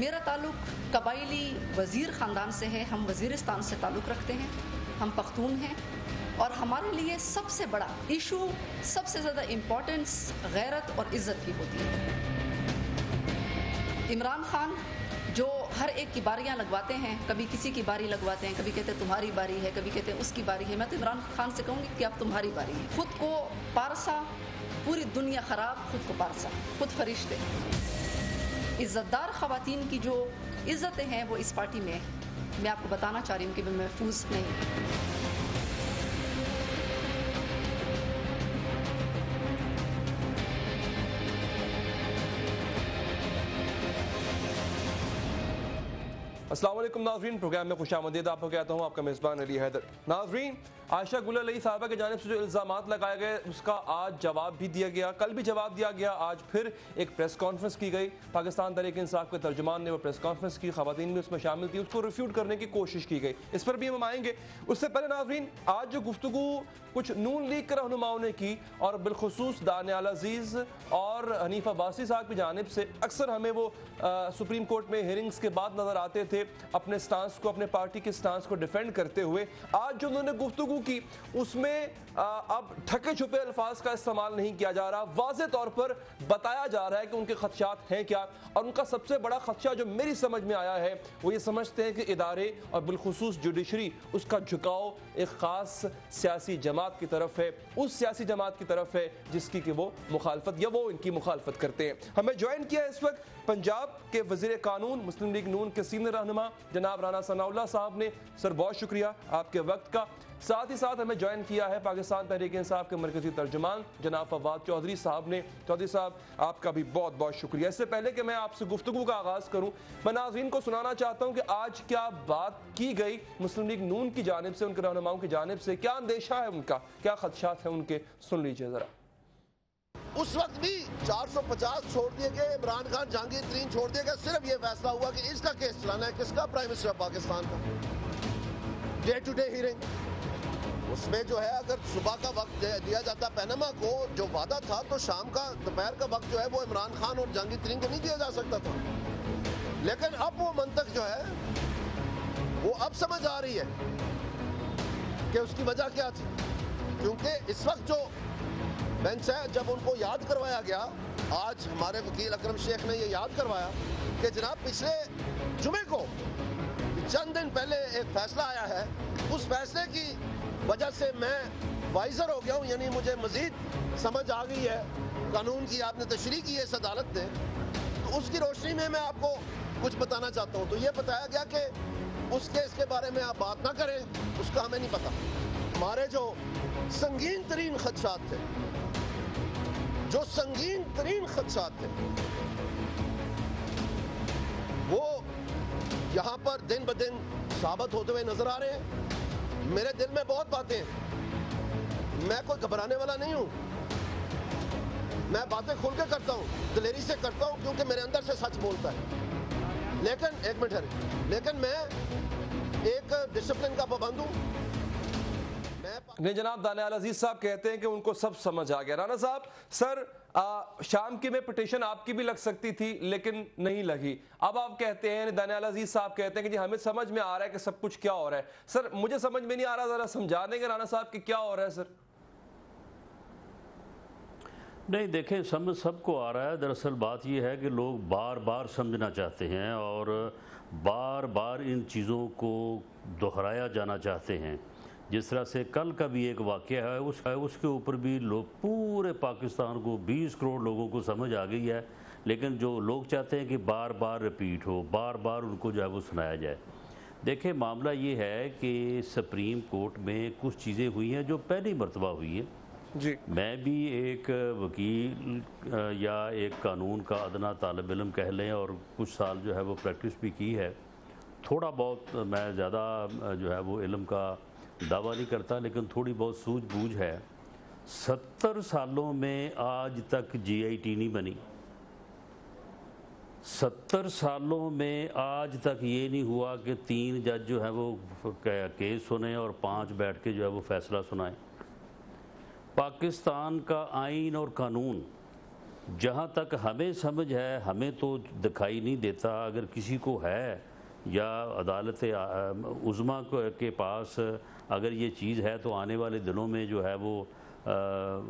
मेरा ताल्लुक़ कबाइली वज़ीर ख़ानदान से है। हम वज़ीरिस्तान से ताल्लुक़ रखते हैं, हम पख्तून हैं और हमारे लिए सबसे बड़ा इशू, सबसे ज़्यादा इम्पोर्टेंस गैरत और इज़्ज़त की होती है। इमरान खान जो हर एक की बारियां लगवाते हैं, कभी किसी की बारी लगवाते हैं, कभी कहते हैं तुम्हारी बारी है, कभी कहते हैं उसकी बारी है। मैं तो इमरान खान से कहूँगी कि अब तुम्हारी बारी है। खुद को पारसा, पूरी दुनिया ख़राब, खुद को पारसा, खुद फरिश्ते। इज़्ज़तदार ख़वातीन की जो इज़्ज़तें हैं वो इस पार्टी में, मैं आपको बताना चाह रही हूँ कि मैं महफूज नहीं। अस्सलाम वालेकुम नाज़रीन, प्रोग्राम में खुशामदीद। आपको कहता हूँ आपका मेज़बान अली हैदर। नाज़रीन, आयशा गुल अली साहबा की जानिब से जो इल्ज़ामात लगाए गए उसका आज जवाब भी दिया गया, कल भी जवाब दिया गया, आज फिर एक प्रेस कॉन्फ्रेंस की गई। पाकिस्तान तहरीक इंसाफ के तर्जुमान ने वो प्रेस कॉन्फ्रेंस की, ख़वातीन भी उसमें शामिल थी, उसको रिफ्यूट करने की कोशिश की गई। इस पर भी हम आएंगे। उससे पहले नाज़रीन, आज जो गुफ्तगू कुछ नून लीग के रहनुमाओं ने की और बिलखुसूस दानियाल अजीज़ और हनीफ अब्बासी साहब की जानिब से अक्सर हमें वो सुप्रीम कोर्ट में हियरिंग्स के बाद नज़र आते थे अपने स्टांस को, अपने पार्टी के स्टांस को डिफेंड करते हुए। आज जो उन्होंने गुफ्तगू की उसमें अब ठके छुपे अल्फाज का इस्तेमाल नहीं किया जा रहा, वाज़े तौर पर बताया जा रहा है कि उनके खदशात हैं क्या। और उनका सबसे बड़ा खदशा जो मेरी समझ में आया है वो ये समझते हैं कि इदारे और बिलखुसूस जुडिशरी, उसका झुकाव एक ख़ास सियासी जमात की तरफ है, उस सियासी जमात की तरफ है जिसकी कि वो मुखालफत या वो इनकी मुखालफत करते हैं। हमें ज्वाइन किया इस वक्त पंजाब के वज़ीर कानून मुस्लिम लीग नून के सीनियर रहनुमा जनाब राना सनाउल्लाह साहब ने। सर बहुत शुक्रिया आपके वक्त का। साथ ही साथ हमें ज्वाइन किया है पाकिस्तान तहरीक इंसाफ के मरकजी तर्जुमान जनाब फवाद चौधरी साहब ने। चौधरी साहब आपका भी बहुत बहुत शुक्रिया। इससे पहले कि मैं आपसे गुफ्तगू का आगाज़ करूँ, मैं नाज़रीन को सुनाना चाहता हूँ कि आज क्या बात की गई मुस्लिम लीग नून की जानिब से, उनके रहनुमाओं की जानिब से, क्या अंदेशा है उनका, क्या खदशात हैं उनके, सुन लीजिए ज़रा। उस वक्त भी 450 छोड़ दिए गए, इमरान खान, जहांगीर तरीन छोड़ दिए गए। सिर्फ ये फैसला हुआ कि इसका केस चलाना है, किसका, प्राइम मिनिस्टर ऑफ पाकिस्तान का। डे टू डे हियरिंग, उसमें जो है अगर सुबह का वक्त दिया जाता पैनामा को, जो वादा था, तो शाम का, दोपहर का वक्त जो है वो इमरान खान और जहांगीर तरीन को नहीं दिया जा सकता था। लेकिन अब वो मंतक जो है वो अब समझ आ रही है कि उसकी वजह क्या थी। क्योंकि इस वक्त जो बेंच है, जब उनको याद करवाया गया, आज हमारे वकील अकरम शेख ने ये याद करवाया कि जनाब पिछले जुमे को चंद दिन पहले एक फैसला आया है, उस फैसले की वजह से मैं वाइजर हो गया हूँ, यानी मुझे मजीद समझ आ गई है कानून की। आपने तशरीह की है इस अदालत ने, तो उसकी रोशनी में मैं आपको कुछ बताना चाहता हूँ। तो ये बताया गया कि उस केस के बारे में आप बात ना करें, उसका हमें नहीं पता। हमारे जो संगीन तरीन खदशात थे, जो संगीन तरीन खदशात थे, वो यहाँ पर दिन ब दिन साबित होते हुए नजर आ रहे हैं। मेरे दिल में बहुत बातें हैं, मैं कोई घबराने वाला नहीं हूँ, मैं बातें खुल के करता हूँ, दिलेरी से करता हूँ, क्योंकि मेरे अंदर से सच बोलता है। लेकिन एक मिनट है, लेकिन मैं एक डिसिप्लिन का पाबंद हूँ। नहीं, जनाब दानियाल अजीज साहब कहते हैं कि उनको सब समझ आ गया। राना साहब, सर शाम की में पिटीशन आपकी भी लग सकती थी लेकिन नहीं लगी। अब आप कहते हैं, दानियाल अजीज साहब कहते हैं कि जी हमें समझ में आ रहा है कि सब कुछ क्या हो रहा है। सर मुझे समझ में नहीं आ रहा, जरा समझा देंगे राना साहब कि क्या हो रहा है। सर नहीं, देखें, समझ सबको आ रहा है। दरअसल बात यह है कि लोग बार बार समझना चाहते हैं और बार बार इन चीज़ों को दोहराया जाना चाहते हैं। जिस तरह से कल का भी एक वाक़या है, उसके ऊपर भी लोग, पूरे पाकिस्तान को 20 करोड़ लोगों को समझ आ गई है, लेकिन जो लोग चाहते हैं कि बार बार रिपीट हो, बार बार उनको जो है वो सुनाया जाए। देखिए, मामला ये है कि सुप्रीम कोर्ट में कुछ चीज़ें हुई हैं जो पहली मरतबा हुई हैं जी। मैं भी एक वकील या एक कानून का अदना तालिब इल्म कह लें, और कुछ साल जो है वो प्रैक्टिस भी की है। थोड़ा बहुत, मैं ज़्यादा जो है वो इल्म का दावा नहीं करता, लेकिन थोड़ी बहुत सूझबूझ है। 70 सालों में आज तक GIT नहीं बनी। 70 सालों में आज तक ये नहीं हुआ कि 3 जज जो है वो केस सुने और 5 बैठ के जो है वो फैसला सुनाएं। पाकिस्तान का आइन और कानून जहाँ तक हमें समझ है, हमें तो दिखाई नहीं देता। अगर किसी को है या अदालत उज़्मा के पास अगर ये चीज़ है तो आने वाले दिनों में जो है वो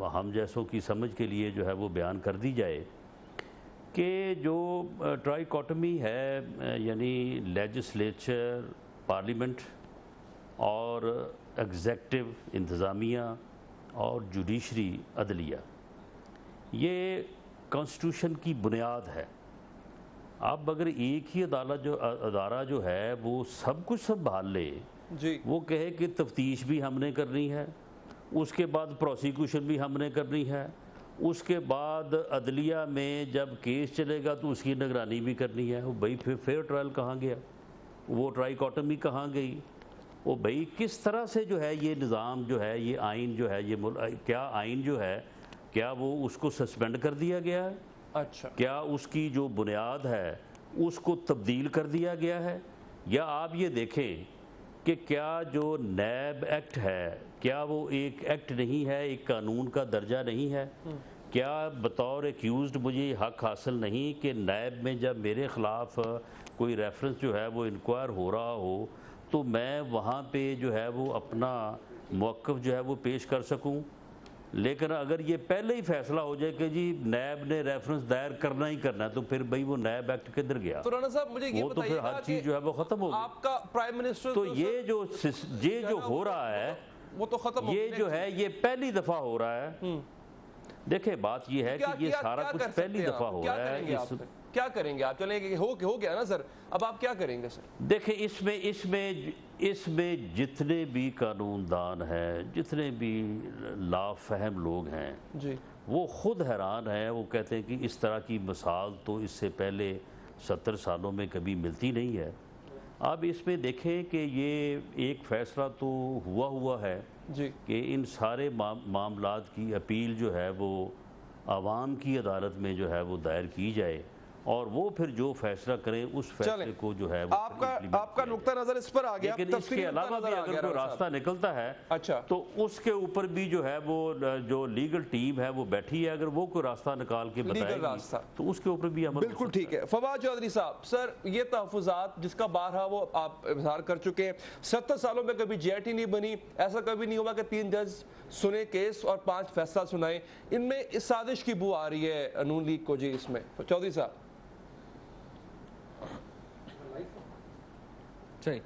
हम जैसों की समझ के लिए जो है वो बयान कर दी जाए कि जो ट्राइकोटमी है, यानी लेजिस्लेचर, पार्लियामेंट और एग्जेक्टिव इंतज़ामिया और जुडिशरी अदलिया, ये कॉन्स्टिट्यूशन की बुनियाद है। अब अगर एक ही अदारा जो है वो सब कुछ संभाल ले जी, वो कहे कि तफ्तीश भी हमने करनी है, उसके बाद प्रोसिक्यूशन भी हमने करनी है, उसके बाद अदलिया में जब केस चलेगा तो उसकी निगरानी भी करनी है, वो भाई फिर फेयर ट्रायल कहाँ गया, वो ट्राइकोटमी कहाँ गई, वो भाई किस तरह से जो है ये निज़ाम जो है, ये आइन जो है, ये क्या आइन जो है, क्या वो उसको सस्पेंड कर दिया गया है? अच्छा, क्या उसकी जो बुनियाद है उसको तब्दील कर दिया गया है? या आप ये देखें कि क्या जो नैब एक्ट है, क्या वो एक एक्ट नहीं है, एक कानून का दर्जा नहीं है? क्या बतौर एक्यूज्ड मुझे हक हासिल नहीं कि नैब में जब मेरे ख़िलाफ़ कोई रेफरेंस जो है वो इंक्वायर हो रहा हो तो मैं वहाँ पे जो है वो अपना मौक़िफ़ जो है वो पेश कर सकूँ? लेकिन अगर ये पहले ही फैसला हो जाए कि जी नैब ने रेफरेंस दायर करना ही करना है, तो फिर भाई वो नैब एक्ट किधर गया? तो राणा साहब मुझे ये वो तो फिर हर चीज़ जो है वो ख़त्म हो गई। आपका प्राइम मिनिस्टर तो ये जो हो रहा है वो तो खत्म, ये जो है ये पहली दफ़ा हो रहा है। देखिए बात ये है कि ये सारा कुछ पहली दफ़ा हो रहा है। क्या करेंगे आप? चलेंगे, हो गया ना सर, अब आप क्या करेंगे सर? देखिए इसमें जितने भी कानूनदान हैं, जितने भी लाफहम लोग हैं जी, वो खुद हैरान हैं। वो कहते हैं कि इस तरह की मिसाल तो इससे पहले 70 सालों में कभी मिलती नहीं है। अब इसमें देखें कि ये एक फ़ैसला तो हुआ है जी, कि इन सारे मामलात की अपील जो है वो आवाम की अदालत में जो है वो दायर की जाए और वो फिर जो फैसला करें उस फैसले को जो है वो आपका नुक्ता नज़र इस पर आ गया। लेकिन इसके अलावा भी अगर कोई रास्ता निकलता है अच्छा, तो उसके ऊपर भी जो है वो जो लीगल टीम है वो बैठी है, अगर वो कोई रास्ता निकाल के बताएगी तो उसके ऊपर भी अमल। बिल्कुल ठीक है। फवाद चौधरी साहब, सर ये तहफ़्फ़ुज़ात जिसका बारहा वो आप इज़हार कर चुके हैं, 70 सालों में कभी JIT नहीं बनी, ऐसा कभी नहीं हुआ कि 3 जज सुने केस और 5 फैसला सुनाए। इनमें इस साजिश की बू आ रही है नून लीग को जी इसमें। चौधरी साहब सही,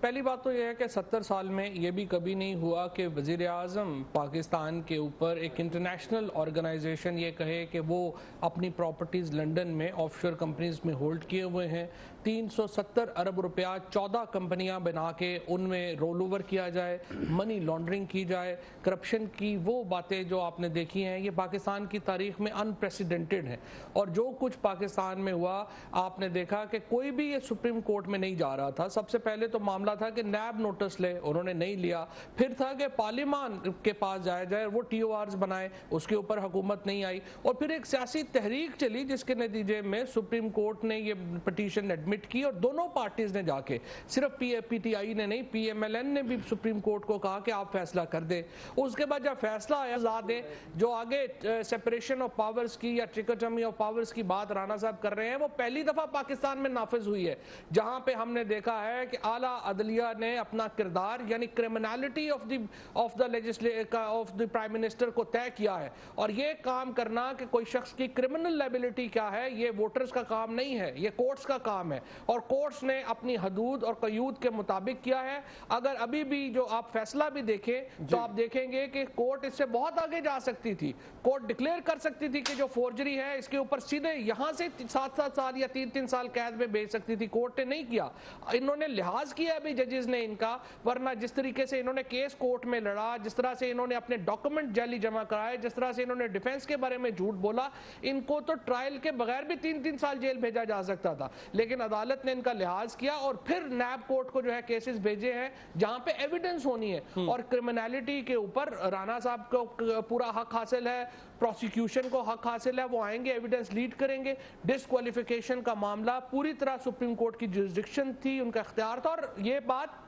पहली बात तो यह है कि 70 साल में ये भी कभी नहीं हुआ कि वज़ीर आज़म पाकिस्तान के ऊपर एक इंटरनेशनल ऑर्गेनाइजेशन ये कहे कि वो अपनी प्रॉपर्टीज़ लंदन में ऑफशोर कंपनीज में होल्ड किए हुए हैं, 370 अरब रुपया 14 कंपनियां बना के उनमें रोल ओवर किया जाए, मनी लॉन्ड्रिंग की जाए, करप्शन की वो बातें जो आपने देखी हैं ये पाकिस्तान की तारीख में अनप्रेसिडेंटेड है। और जो कुछ पाकिस्तान में हुआ आपने देखा कि कोई भी ये सुप्रीम कोर्ट में नहीं जा रहा था। सबसे पहले तो मामला था कि नैब नोटिस ले, उन्होंने नहीं लिया, फिर था कि पार्लियामान के पास जाया जाए, वो TORs बनाए, उसके ऊपर हुकूमत नहीं आई, और फिर एक सियासी तहरीक चली जिसके नतीजे में सुप्रीम कोर्ट ने ये पिटीशन एडमिट की और दोनों पार्टीज ने जाके, सिर्फ PTI ने नहीं PMLN ने भी सुप्रीम कोर्ट को कहा कि आप फैसला कर दे। उसके बाद जब फैसला आया दे, जो आगे सेपरेशन ऑफ पावर्स की या ट्रिकोटमी ऑफ पावर्स की बात राणा साहब कर रहे हैं वो पहली दफा पाकिस्तान में नाफिज हुई है, जहां पे हमने देखा है कि आला अदलिया ने अपना किरदार यानी criminality of the prime minister को तय किया है। और ये काम करना कि कोई शख्स की क्रिमिनल लायबिलिटी क्या है ये वोटर्स का काम नहीं है, ये कोर्ट्स का काम है, और कोर्ट्स ने अपनी हदूद और कयूद के मुताबिक किया है। अगर अभी भी जो आप फैसला भी देखें तो आप देखेंगे कि कोर्ट इससे बहुत आगे जा सकती थी। कोर्ट डिक्लेयर कर सकती थी कि जो फोर्जरी है इसके ऊपर सीधे यहां से 7-7 साल या 3-3 साल कैद में भेज सकती थी, कोर्ट ने नहीं किया। इन्होंने लिहाज किया अभी जजेस ने इनका, वरना जिस तरीके से इन्होंने केस कोर्ट में लड़ा, जिस तरह से इन्होंने अपने डॉक्यूमेंट जाली जमा कराए, जिस तरह से इन्होंने डिफेंस के बारे में झूठ बोला, इनको तो ट्रायल के बगैर भी 3-3 साल जेल भेजा जा सकता था। लेकिन अदालत ने इनका लिहाज किया और फिर नैब कोर्ट को जो है केसेस भेजे हैं जहां पे एविडेंस होनी है। और क्रिमिनलिटी के ऊपर राणा साहब को पूरा हक हासिल है, प्रोसिक्यूशन को हक हासिल है, वो आएंगे एविडेंस लीड करेंगे। डिस्क्वालिफिकेशन का मामला पूरी तरह सुप्रीम कोर्ट की जुरिस्डिक्शन थी, उनका इख्तियार था। और ये बात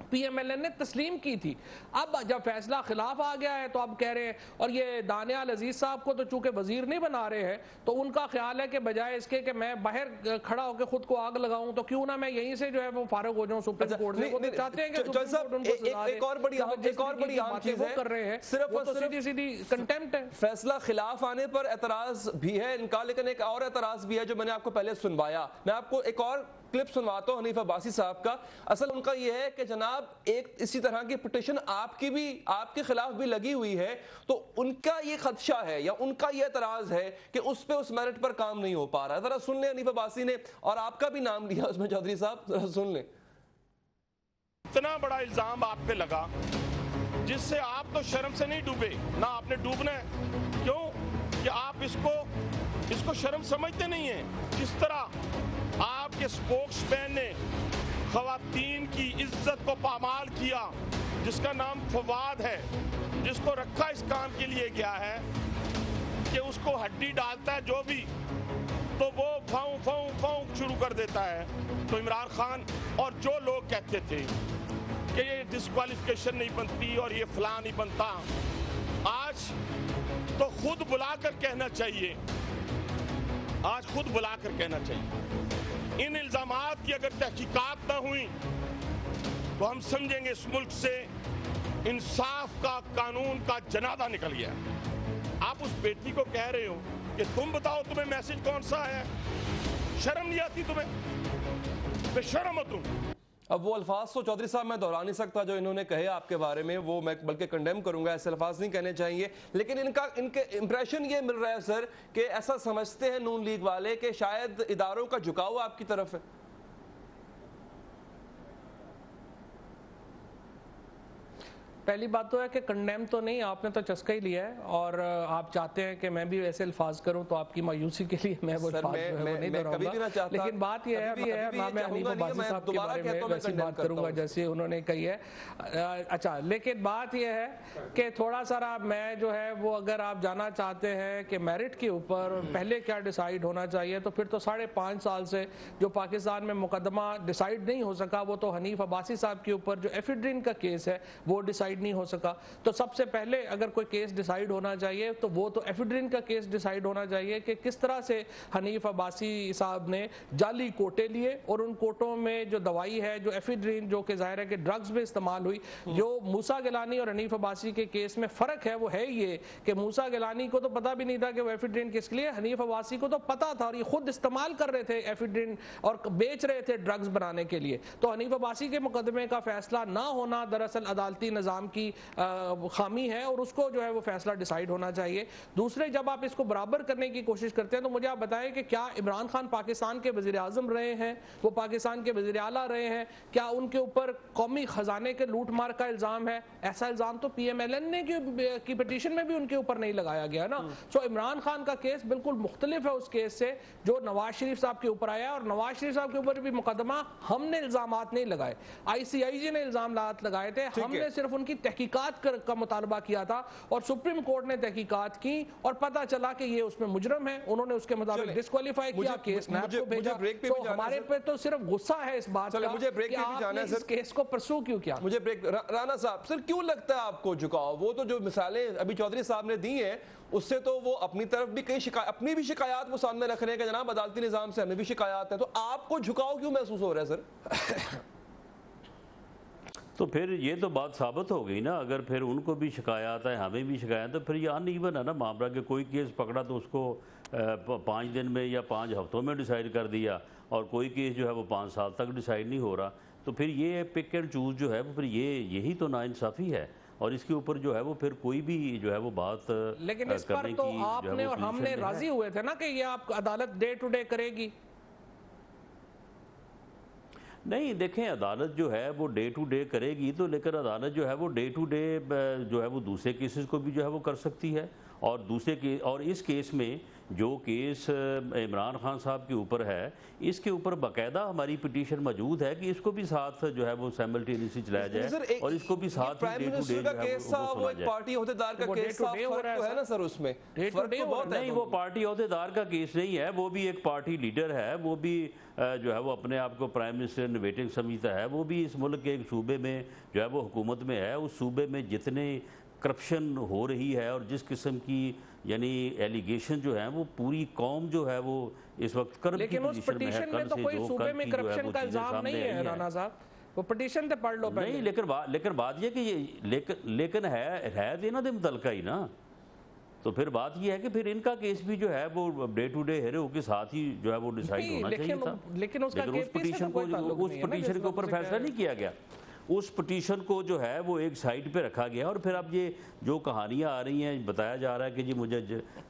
PMLN ने तस्लीम की थी। अब जब फैसला खिलाफ आ गया है तो अब कह रहे हैं, और ये दानियाल अजीज साहब को तो चूंकि वजीर नहीं बना रहे हैं तो उनका ख्याल है कि बजाय इसके कि मैं बाहर खड़ा होकर खुद को आग लगाऊं तो क्यों ना मैं यहीं से जो है वो फारिग हो जाऊं सुप्रीम कोर्ट से। वो तो चाहते हैं कि एक और बड़ी अहम चीज है, कर रहे हैं सिर्फ और सिर्फ सीधी कंटेम्प्ट है। फैसला खिलाफ आने पर एतराज भी है इनका, लेकिन एक और एतराज भी है जो मैंने आपको पहले सुनवाया। मैं आपको एक और क्लिप सुनवाता हूं हनीफ अब्बासी साहब का। असल उनका यह है कि जनाब एक इसी तरह की पिटीशन आपके खिलाफ भी लगी हुई है, तो उनका ये खदशा है या उनका ये एतराज है कि उस पे उस मेरिट पर काम नहीं हो पा रहा है। जरा सुन लें, हनीफ अब्बासी ने और आपका भी नाम लिया उसमें, चौधरी साहब जरा सुन लें। इतना बड़ा इल्जाम आप पे लगा जिससे आप तो शर्म से नहीं डूबे, ना आपने डूबना है। क्यों कि आप इसको शर्म समझते नहीं है। जिस तरह आपके स्पोक्समैन ने खवातीन की इज्जत को पामाल किया, जिसका नाम फवाद है, जिसको रखा इस काम के लिए गया है कि उसको हड्डी डालता है जो भी, तो वो फाऊ फाऊ फाऊ शुरू कर देता है। तो इमरान खान और जो लोग कहते थे कि ये डिस्क्वालिफिकेशन नहीं बनती और ये फलां नहीं बनता, आज तो खुद बुलाकर कहना चाहिए, आज खुद बुलाकर कहना चाहिए। इन इल्जामात की अगर तहकीकात न हुई तो हम समझेंगे इस मुल्क से इंसाफ का, कानून का जनाजा निकल गया। आप उस बेटी को कह रहे हो कि तुम बताओ तुम्हें मैसेज कौन सा है, शर्म नहीं आती तुम्हें? बेशर्म हो तुम। अब वो अल्फाज तो चौधरी साहब मैं दोहरा नहीं सकता जो इन्होंने कहे आपके बारे में, वो मैं बल्कि कंडेम करूंगा, ऐसे अल्फाज नहीं कहने चाहिए। लेकिन इनके इंप्रेशन ये मिल रहा है सर कि ऐसा समझते हैं नून लीग वाले कि शायद इदारों का झुकाव आपकी तरफ है। पहली बात तो है कि कंडेम तो नहीं, आपने तो चस्का ही लिया है और आप चाहते हैं कि मैं भी ऐसे अल्फाज करूं तो आपकी मायूसी के लिए मैं वो अल्फाज नहीं दोहराऊंगा। लेकिन बात यह है ना, मैं हनीफ अब्बासी साहब के बारे में वैसी बात करूंगा जैसे उन्होंने कही है। अच्छा, लेकिन बात यह है कि थोड़ा सा मैं जो है वो, अगर आप जाना चाहते हैं कि मेरिट के ऊपर पहले क्या डिसाइड होना चाहिए, तो फिर तो 5.5 साल से जो पाकिस्तान में मुकदमा डिसाइड नहीं हो सका, वो तो हनीफ अब्बासी साहब के ऊपर जो एफिड्रिन का केस है वो डिसाइड नहीं हो सका। तो सबसे पहले अगर कोई केस डिसाइड होना चाहिए तो वो तो एफिड्रिन का केस डिसाइड होना चाहिए कि किस तरह से हनीफ अब्बासी साहब ने जाली कोटे लिए और उन कोटों में जो दवाई है, जो एफिड्रिन, जो कि जाहिर है कि ड्रग्स में इस्तेमाल हुई। जो मूसा गिलानी और हनीफ अब्बासी के केस में फर्क है वो है ये कि मूसा गिलानी को तो पता भी नहीं था कि वो एफिड्रिन किस लिए, हनीफ अब्बासी को तो पता था और ये खुद इस्तेमाल कर रहे थे एफिड्रिन और बेच रहे थे ड्रग्स बनाने के लिए। तो हनीफ अब्बासी के मुकदमे का फैसला ना होना दरअसल अदालती निज़ाम की खामी है और उसको जो है वो फैसला डिसाइड होना चाहिए। दूसरे, जब आप इसको बराबर करने की कोशिश करते हैं तो मुझे आप बताएं कि क्या इमरान खान पाकिस्तान के वज़ीर आज़म रहे हैं, वो पाकिस्तान के वज़ीर आला रहे हैं, क्या उनके ऊपर कौमी खजाने के लूट मार का इल्ज़ाम है? ऐसा इल्ज़ाम तो PMLN ने की पिटीशन में भी उनके ऊपर नहीं लगाया गया ना। सो इमरान खान का केस बिल्कुल मुख्तलिफ है उस केस से जो नवाज शरीफ साहब के ऊपर आया, और नवाज शरीफ साहब के ऊपर भी मुकदमा हमने इल्ज़ामात नहीं लगाए, ICIG ने इल्ज़ाम लगाए थे, हमने सिर्फ उनकी तहकीकात का मुतालबा किया था और सुप्रीम कोर्ट ने तहकीकात की और पता चला कि ये उसमें मुजरम है, उन्होंने उसके मुताबिक डिस्क्वालीफाई किया, केस नैब को भेजा। तो हमारे पे तो सिर्फ गुस्सा है इस बात का मुझे ब्रेक कि आपने इस केस को परसू क्यों किया। मुझे ब्रेक, राना साहब सर क्यों लगता है आपको झुकाव? वो तो जो मिसालें अभी चौधरी साहब ने दी हैं उससे तो वो अपनी तरफ भी कई अपनी भी शिकायत वो सामने रख रहे हैं कि जनाब अदालती निजाम से हमें भी शिकायत है, तो आपको झुकाव क्यों महसूस हो रहा है सर? तो फिर ये तो बात साबित हो गई ना, अगर फिर उनको भी शिकायत है हमें भी शिकायत, तो फिर ये अनइवन है ना मामला कि कोई केस पकड़ा तो उसको 5 दिन में या 5 हफ्तों में डिसाइड कर दिया और कोई केस जो है वो 5 साल तक डिसाइड नहीं हो रहा। तो फिर ये पिक एंड चूज जो है वो फिर यही तो नाइंसाफ़ी है और इसके ऊपर जो है वो फिर कोई भी जो है वो बात, लेकिन इस पर तो आपने और हमने राजी हुए थे ना कि ये आप अदालत डे टू डे करेगी। नहीं, देखें अदालत जो है वो डे टू डे करेगी तो, लेकिन अदालत जो है वो डे टू डे जो है वो दूसरे केसेस को भी जो है वो कर सकती है और दूसरे के, और इस केस में जो केस इमरान खान साहब के ऊपर है, इसके ऊपर बाकायदा हमारी पिटीशन मौजूद है कि इसको भी साथ जो है वो साइमल्टेनियसली चलाया जाए और इसको भी साथ प्राइम मिनिस्टर का केस था, वो एक पार्टी अहदेदार का केस था, फर्क तो है ना सर उसमें? फर्क तो बहुत है। नहीं, वो पार्टी अहदेदार का केस नहीं है, वो भी एक पार्टी लीडर है, वो भी जो है वो अपने आप को प्राइम मिनिस्टर इनोवेटिंग समझता है, वो भी इस मुल्क के एक सूबे में जो है वो हुकूमत में है। उस सूबे में जितने करप्शन हो रही है और जिस किस्म की यानी एलिगेशन जो है वो पूरी कौम जो है वो इस वक्त करप्ट की पोजीशन में है। में तो कोई सूबे में करप्शन का इल्जाम नहीं है राना साहब, वो पिटीशन तो पढ़ लो पहले। नहीं, लेकिन बात ये कि ये लेकिन है देना दे मुतलका ही ना। तो फिर बात ये है कि फिर इनका केस भी जो है वो डे टू डे हेरो के साथ ही जो है वो डिसाइड होना चाहिए था, लेकिन उस पिटीशन के ऊपर फैसला नहीं किया गया। उस पिटीशन को जो है वो एक साइड पे रखा गया और फिर अब ये जो कहानियां आ रही हैं, बताया जा रहा है कि जी मुझे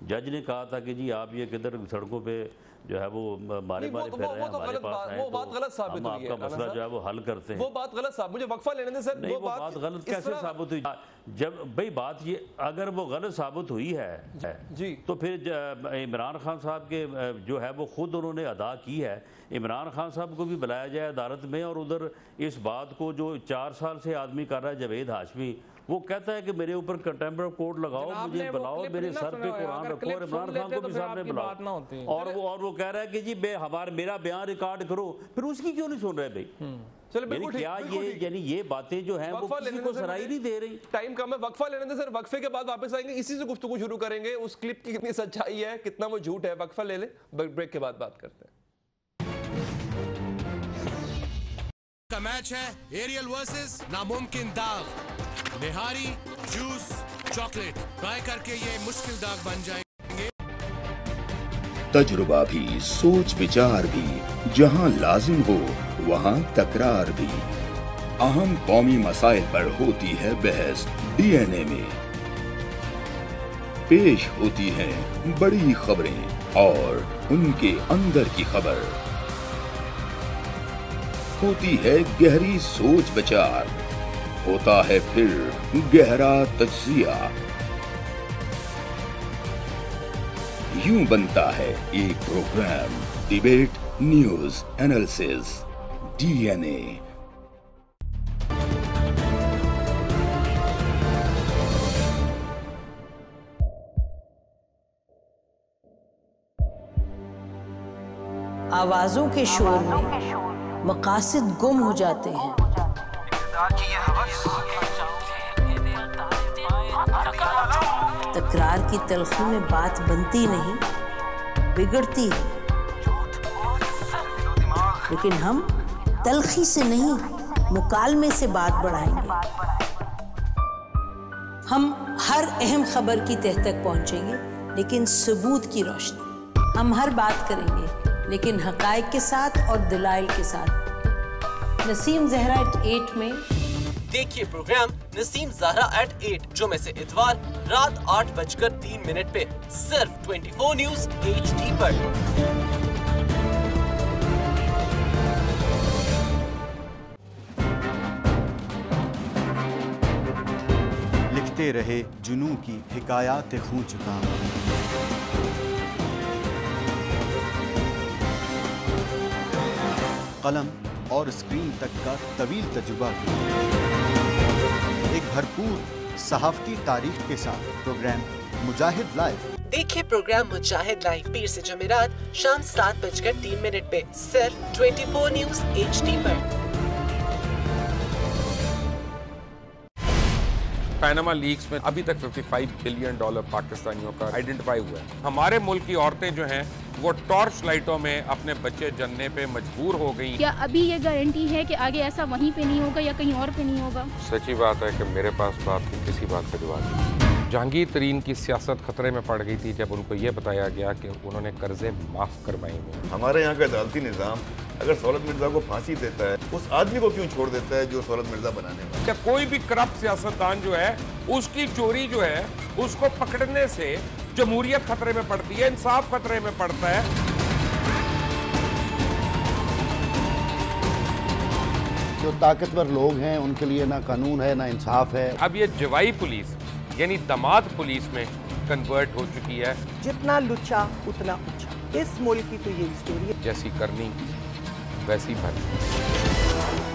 जज ने कहा था कि जी आप ये किधर सड़कों पे जो है वो मारे फिर रहे हैं, हमारे पास आए, वो बात गलत साबित हुई है, आपका मसला जो है वो हल करते हैं। वो बात गलत साबित, मुझे वक्फा लेने दें सर। नहीं, वो बात गलत कैसे साबित हुई? जब भाई बात ये अगर वो गलत साबित हुई है जी, तो फिर इमरान खान साहब के जो है वो खुद उन्होंने अदा की है। इमरान खान साहब को भी बुलाया जाए अदालत में और उधर इस बात को जो 4 साल से आदमी कर रहा है जावेद हाशमी, वो कहता है कि मेरे ऊपर कंटेम्प्ट ऑफ कोर्ट लगाओ, मुझे बुलाओ, मेरे सर पे कुरान रखो और इमरान खान को भी सामने बुलाओ। और वो कह रहा है कि जी मेरा बयान रिकॉर्ड करो, फिर उसकी क्यों नहीं सुन रहे भाई? चलो बिल्कुल ठीक, क्या ये बातें जो हैं वो किसी को सराही नहीं दे रही। टाइम कम है, वक्फा लेने दें सर। वक्फे के बाद वापस आएंगे, इसी से गुफ्तगू शुरू करेंगे। उस क्लिप की कितनी सच्चाई है, कितना वो झूठ है, वक्फा ले ले, ब्रेक के बाद बात करते हैं। का मैच है एरियल वर्सेस नामुमकिन दाग। निहारी, जूस, चॉकलेट ट्राई करके ये मुश्किल दाग बन जाएंगे। तजुर्बा भी, सोच विचार भी, जहां लाजिम हो वहां तकरार भी। अहम कौमी मसाइल पर होती है बहस डीएनए में। पेश होती हैं बड़ी खबरें और उनके अंदर की खबर। होती है गहरी सोच विचार, होता है फिर गहरा तज्जिया। यूं बनता है एक programme debate news analysis DNA. आवाजों के शोर में मकासद गुम हो जाते हैं। तकरार की तलखी में बात बनती नहीं, बिगड़ती है। लेकिन हम तलखी से नहीं, मुकालमे से बात बढ़ाएंगे। हम हर अहम खबर की तह तक पहुंचेंगे, लेकिन सबूत की रोशनी। हम हर बात करेंगे, लेकिन हकायक के साथ और दलाइल के साथ। नसीम जहरा @8 में देखिए प्रोग्राम नसीम ज़हरा @8 जुमे से इतवार रात 8:03 पे सिर्फ 24 न्यूज़ HD पर। लिखते रहे जुनू की हिकायात खूं चुका। कलम और स्क्रीन तक का तवील तजुर्बा, एक भरपूर सहाफती तारीख के साथ प्रोग्राम मुजाहिद लाइव। देखिए प्रोग्राम मुजाहिद लाइव पीर से जुमेरात शाम 7:03 पे सिर्फ 24 न्यूज़ HD पर। पैनामा लीक्स में अभी तक $55 बिलियन पाकिस्तानियों का आइडेंटिफाई हुआ है। हमारे मुल्क की औरतें जो हैं वो टॉर्च लाइटों में अपने बच्चे जनने पे मजबूर हो गई। क्या अभी ये गारंटी है कि आगे ऐसा वहीं पे नहीं होगा या कहीं और पे नहीं होगा? सच्ची बात है कि मेरे पास तो आपकी किसी बात का जवाब नहीं। जहांगीर तरीन की सियासत खतरे में पड़ गई थी जब उनको ये बताया गया कि उन्होंने कर्जे माफ करवाएंगे। हमारे यहाँ का अदालती निज़ाम अगर सौलत मिर्जा को फांसी देता है, उस आदमी को क्यों छोड़ देता है जो सौलत मिर्जा बनाने वाला? क्या कोई भी करप्ट सियासतदान जो है उसकी चोरी जो है उसको पकड़ने से जमहूरियत खतरे में पड़ती है, इंसाफ खतरे में पड़ता है। जो ताकतवर लोग हैं उनके लिए ना कानून है ना इंसाफ है। अब ये जवाई पुलिस यानी दामाद पुलिस में कन्वर्ट हो चुकी है। जितना लुच्चा उतना ऊंचा, इस मुल्क की तो यही स्टोरी है। जैसी करनी वैसी भरनी।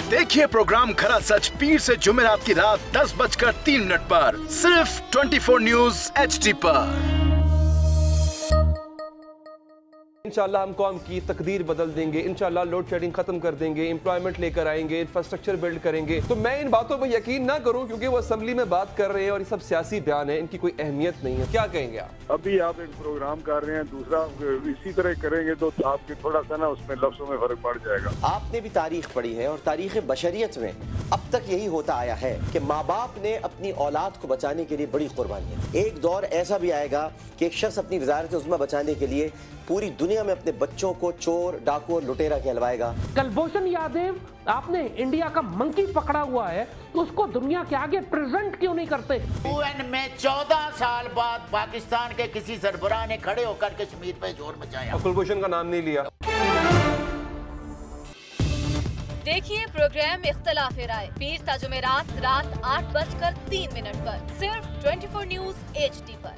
देखिए प्रोग्राम खरा सच पीर से जुमेरात की रात 10:03 पर सिर्फ 24 न्यूज HD पर। इंशाल्लाह हम कौम की तकदीर बदल देंगे, इंशाल्लाह लोड शेडिंग खत्म कर देंगे, एम्प्लॉयमेंट लेकर आएंगे, इंफ्रास्ट्रक्चर बिल्ड करेंगे। तो मैं इन बातों पर यकीन ना करूं क्योंकि वो असेंबली में बात कर रहे हैं और ये सब सियासी बयान है, इनकी कोई अहमियत नहीं है। क्या कहेंगे आप? अभी आप एक प्रोग्राम कर रहे हैं, दूसरा इसी तरह करेंगे तो आपके थोड़ा सा ना उसमें लफ्जों में फर्क पड़ जाएगा। आपने भी तारीख पढ़ी है और तारीख बशरियत में अब तक यही होता आया है कि माँ बाप ने अपनी औलाद को बचाने के लिए बड़ी कुर्बानियां। एक दौर ऐसा भी आएगा कि एक शख्स अपनी वजारत उज़्मा बचाने के लिए पूरी दुनिया में अपने बच्चों को चोर, डाकू और लुटेरा कहलवाएगा। कुलभूषण यादव, आपने इंडिया का मंकी पकड़ा हुआ है तो उसको दुनिया के आगे प्रेजेंट क्यों नहीं करते? UN में 14 साल बाद पाकिस्तान के किसी सरबराह ने खड़े होकर कश्मीर पे जोर मचाया। कुलभूषण का नाम नहीं लिया। देखिए प्रोग्राम इख्तिलाफ राय पीर ता जुमेरात रात 8:03 पर सिर्फ 24 न्यूज HD पर।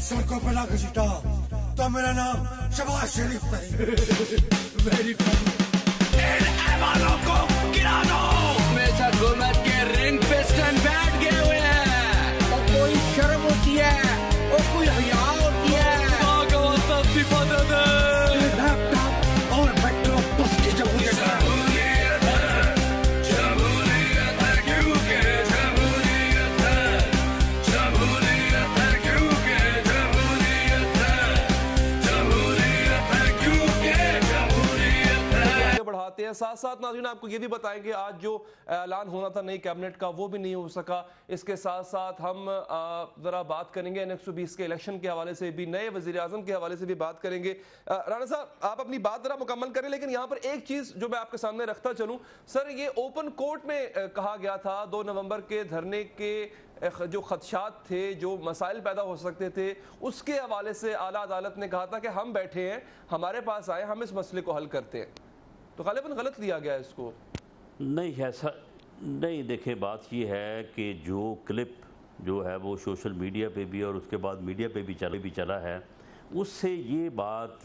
सड़कों पर लाकर छिटा तो मेरा नाम शबाज शरीफ नहीं। Very funny. इन ऐवानों को गिरा दो। हमेशा हुकूमत के रिंग पे स्टैंड बैठ गए हुए हैं। और कोई शर्म होती है और कोई हया होती है। लैपटॉप और मेट्रो बस की जमहूरियत है। साथ साथ नाज़रीन आपको ये भी बताएंगे आज जो ऐलान होना था नई कैबिनेट का वो भी नहीं हो सका। इसके साथ साथ हम जरा बात करेंगे NX-20 के इलेक्शन के हवाले से भी, नए वजीर आजम के हवाले से भी बात करेंगे। राणा साहब आप अपनी बात जरा मुकम्मल करें, लेकिन यहाँ पर एक चीज जो मैं आपके सामने रखता चलूं सर, ये ओपन कोर्ट में कहा गया था 2 नवंबर के धरने के जो खदशात थे, जो मसाइल पैदा हो सकते थे, उसके हवाले से आला अदालत ने कहा था कि हम बैठे हैं, हमारे पास आए, हम इस मसले को हल करते हैं। तो गालिबन गलत लिया गया इसको। नहीं, ऐसा नहीं। देखिए बात ये है कि जो क्लिप जो है वो सोशल मीडिया पे भी और उसके बाद मीडिया पे भी चला है, उससे ये बात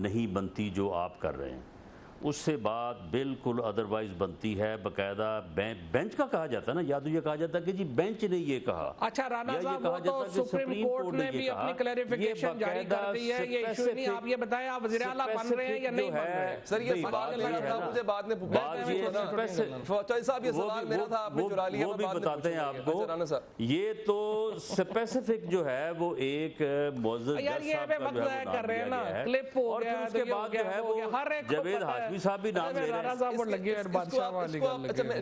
नहीं बनती जो आप कर रहे हैं। उससे बात बिल्कुल अदरवाइज बनती है। बाकायदा बेंच का कहा जाता है ना, या तो ये कहा जाता है कि जी बेंच ने ये कहा। अच्छा राणा साहब, वो तो सुप्रीम कोर्ट ने भी अपनी क्लैरिफिकेशन जारी कर दी है, ये इशू नहीं। आप ये बताएं आप वज़ीर आला बन रहे हैं या नहीं बन रहे हैं? सर ये सवाल मेरा था, मुझे बाद में साहब ये सवाल मेरा था, आपने चुरा लिया। वो भी बताते हैं आपको। ये तो स्पेसिफिक जो है वो एक मुअज़्ज़ज़ जज साहब का जो है कर रहे हैं ना, क्लिप हो गया, उसके बाद जो है वो जावेद हाशमी साहब भी नाम ले रहे हैं।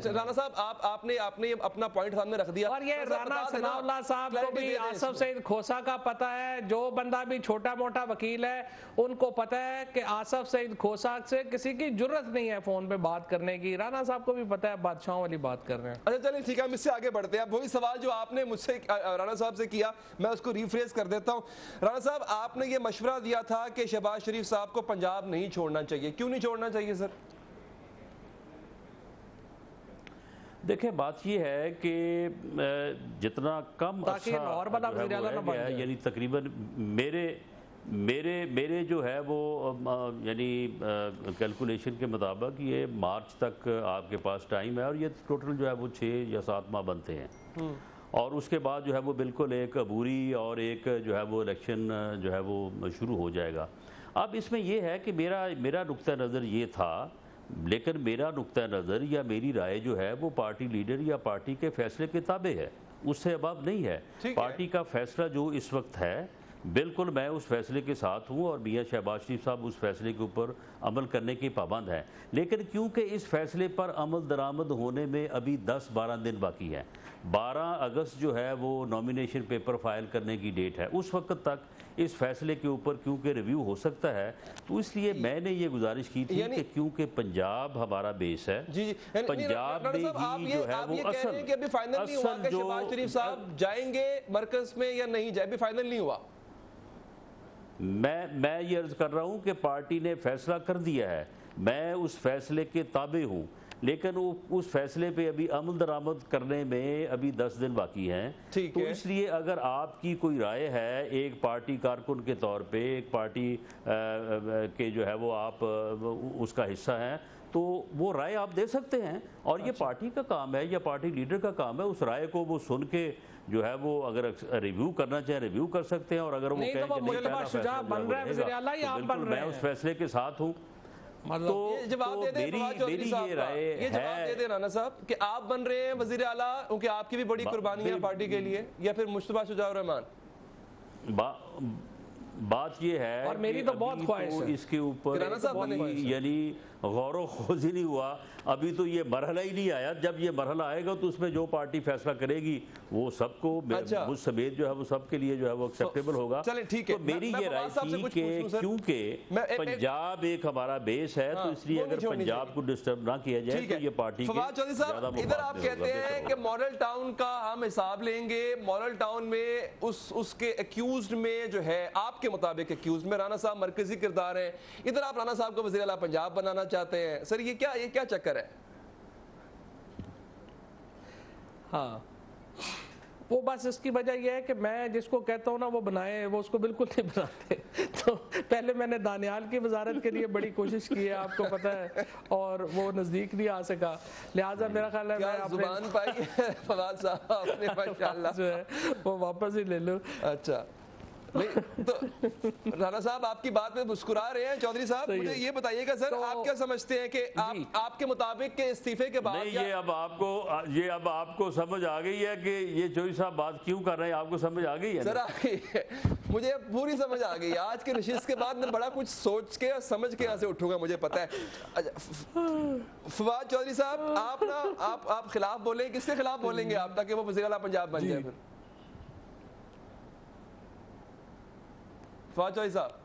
राणा साहब आपने अपना पॉइंट सामने रख दिया। और ये राणा सनाउल्लाह साहब को भी आसफ सईद खोसा का पता है, जो बंदा भी छोटा मोटा वकील है उनको पता है कि आसफ सईद खोसा से किसी की जरूरत नहीं है फोन पे बात करने की। राणा साहब को भी पता है, बादशाहों वाली बात कर रहे हैं। अच्छा चलिए ठीक है, हम इससे आगे बढ़ते हैं। अब वही सवाल जो आपने मुझसे राणा साहब से किया, मैं उसको रिफ्रेज कर देता हूँ। राणा साहब आपने ये मशवरा दिया था कि शहबाज शरीफ साहब को पंजाब नहीं छोड़ना चाहिए, क्यों नहीं छोड़ना चाहिए सर? देखिए बात ये है कि जितना कम अर्सा यानी तकरीबन मेरे जो है वो यानी कैलकुलेशन के मुताबिक ये मार्च तक आपके पास टाइम है और ये टोटल जो है वो 6 या 7 माह बनते हैं। और उसके बाद जो है वो बिल्कुल एक अबूरी और एक जो है वो इलेक्शन जो है वो शुरू हो जाएगा। अब इसमें यह है कि मेरा नुक्ता नज़र ये था, लेकिन मेरा नुक्ता नज़र या मेरी राय जो है वो पार्टी लीडर या पार्टी के फैसले के ताबे है, उससे अब नहीं है। पार्टी का फैसला जो इस वक्त है बिल्कुल मैं उस फैसले के साथ हूँ और मियां शहबाज शरीफ साहब उस फैसले के ऊपर अमल करने के पाबंद हैं। लेकिन क्योंकि इस फैसले पर अमल दरामद होने में अभी 10-12 दिन बाकी है, 12 अगस्त जो है वो नॉमिनेशन पेपर फाइल करने की डेट है, उस वक्त तक इस फैसले के ऊपर क्योंकि रिव्यू हो सकता है, तो इसलिए मैंने ये गुजारिश की थी कि क्योंकि पंजाब हमारा बेस है, पंजाब में ही जो है वो अभी फाइनल नहीं हुआ कि शहबाज शरीफ साहब जाएंगे मरकज में या नहीं जाए, अभी फाइनल नहीं हुआ। मैं ये अर्ज कर रहा हूँ कि पार्टी ने फैसला कर दिया है, मैं उस फैसले के ताबे हूँ, लेकिन उस फैसले पे अभी अमल दरामद करने में अभी 10 दिन बाकी हैं। तो इसलिए अगर आपकी कोई राय है एक पार्टी कारकुन के तौर पे, एक पार्टी के जो है वो आप उसका हिस्सा हैं, तो वो राय आप दे सकते हैं और ये पार्टी का काम है या पार्टी लीडर का काम है, उस राय को वो सुन के जो है वो अगर रिव्यू करना चाहे रिव्यू कर सकते हैं और अगर वो कहें कि मैं उस फैसले के साथ हूँ तो ये जवाब दे दे राना साहब कि आप बन रहे हैं वजीर आला, क्योंकि आपकी भी बड़ी कुर्बानियां पार्टी के लिए, या फिर मुस्तफा शुजाउर रहमान? बात ये है और मेरी तो बहुत ख्वाहिश है इसके ऊपर यानी गौर खोज ही नहीं हुआ, अभी तो ये मरहला ही नहीं आया। जब ये मरहला आएगा तो उसमें जो पार्टी फैसला करेगी वो सबको मुझ समेत जो है वो सबके लिए जो है वो एक्सेप्टेबल होगा। चलें ठीक है, तो मेरी ये राय थी कि क्योंकि पंजाब एक हमारा बेस है तो इसलिए अगर पंजाब को डिस्टर्ब ना किया जाए तो ये पार्टी फवाद चौधरी साहब, इधर आप कहते हैं कि मॉडल टाउन का हम हिसाब लेंगे, मॉडल टाउन में उसके एक्यूज्ड में जो है आपके मुताबिक एक्यूज्ड में राना साहब मरकजी किरदार हैं, इधर आप राना साहब को वज़ीर आला पंजाब बनाना चाहते हैं। सर ये क्या चक्कर है? हाँ, वो बस इसकी वजह यह है कि मैं जिसको कहता हूँ ना वो बनाए, वो उसको बिल्कुल नहीं बनाते। तो पहले मैंने दानियाल की वजारत के लिए बड़ी कोशिश की है, आपको पता है, और वो नजदीक नहीं आ सका, लिहाजा मेरा ख्याल है मैं जुबान पाई फवाद साहब आपने माशाल्लाह जो है वो वापस ही ले लूं। अच्छा नहीं तो राना साहब आपकी बात में मुस्कुरा रहे हैं। चौधरी साहब मुझे ये बताइएगा सर, आप क्या समझते हैं कि आपके मुताबिक के इस्तीफे के बाद ये अब आपको समझ आ गई है कि ये चौधरी साहब बात क्यों कर रहे हैं, आपको समझ आ गई है? सर आ गई है, मुझे पूरी समझ आ गई। आज के नशिस्त के बाद मैं बड़ा कुछ सोच के और समझ के यहाँ से उठूंगा, मुझे पता है। फवाद चौधरी साहब आप खिलाफ बोले, किसके खिलाफ बोलेंगे आप ताकि वो वज़ीर आला पंजाब बन जाए? फिर फवाद चौधरी साहब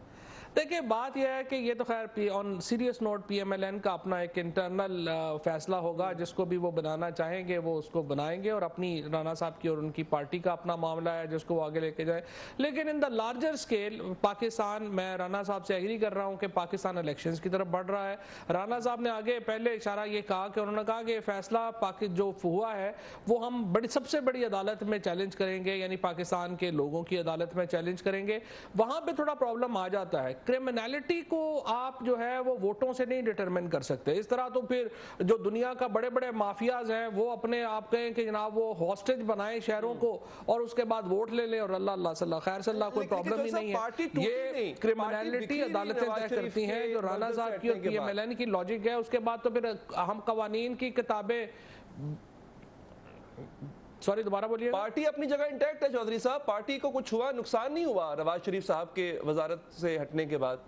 देखिए, बात यह है कि ये तो खैर ऑन सीरियस नोट PMLN का अपना एक इंटरनल फैसला होगा, जिसको भी वो बनाना चाहेंगे वो उसको बनाएंगे और अपनी राना साहब की और उनकी पार्टी का अपना मामला है जिसको वो आगे लेके जाए। लेकिन in the larger scale Pakistan, मैं राना साहब से एग्री कर रहा हूँ कि पाकिस्तान इलेक्शंस की तरफ बढ़ रहा है। राना साहब ने आगे पहले इशारा ये कहा कि उन्होंने कहा कि फैसला जो हुआ है वो हम सबसे बड़ी अदालत में चैलेंज करेंगे, यानी पाकिस्तान के लोगों की अदालत में चैलेंज करेंगे। वहाँ पर थोड़ा प्रॉब्लम आ जाता है, क्रिमिनलिटी को आप जो है वो वोटों से नहीं डिटरमिन कर सकते। इस तरह तो फिर जो दुनिया का बड़े बड़े माफियाज हैं वो अपने आप कहें कि जनाब वो हॉस्टेज बनाए शहरों को और उसके बाद वोट ले लें और अल्लाह अल्लाह सल्लाह खैर सल्लाह, कोई प्रॉब्लम ही नहीं है। ये क्रिमिनलिटी अदालतें तय करती हैं, जो राना साहब की और PMLN की लॉजिक है। उसके बाद तो फिर हम कवानीन की किताबें, सॉरी दोबारा बोलिए। पार्टी अपनी जगह इंटैक्ट है चौधरी साहब, पार्टी को कुछ हुआ, नुकसान नहीं हुआ नवाज शरीफ साहब के वजारत से हटने के बाद?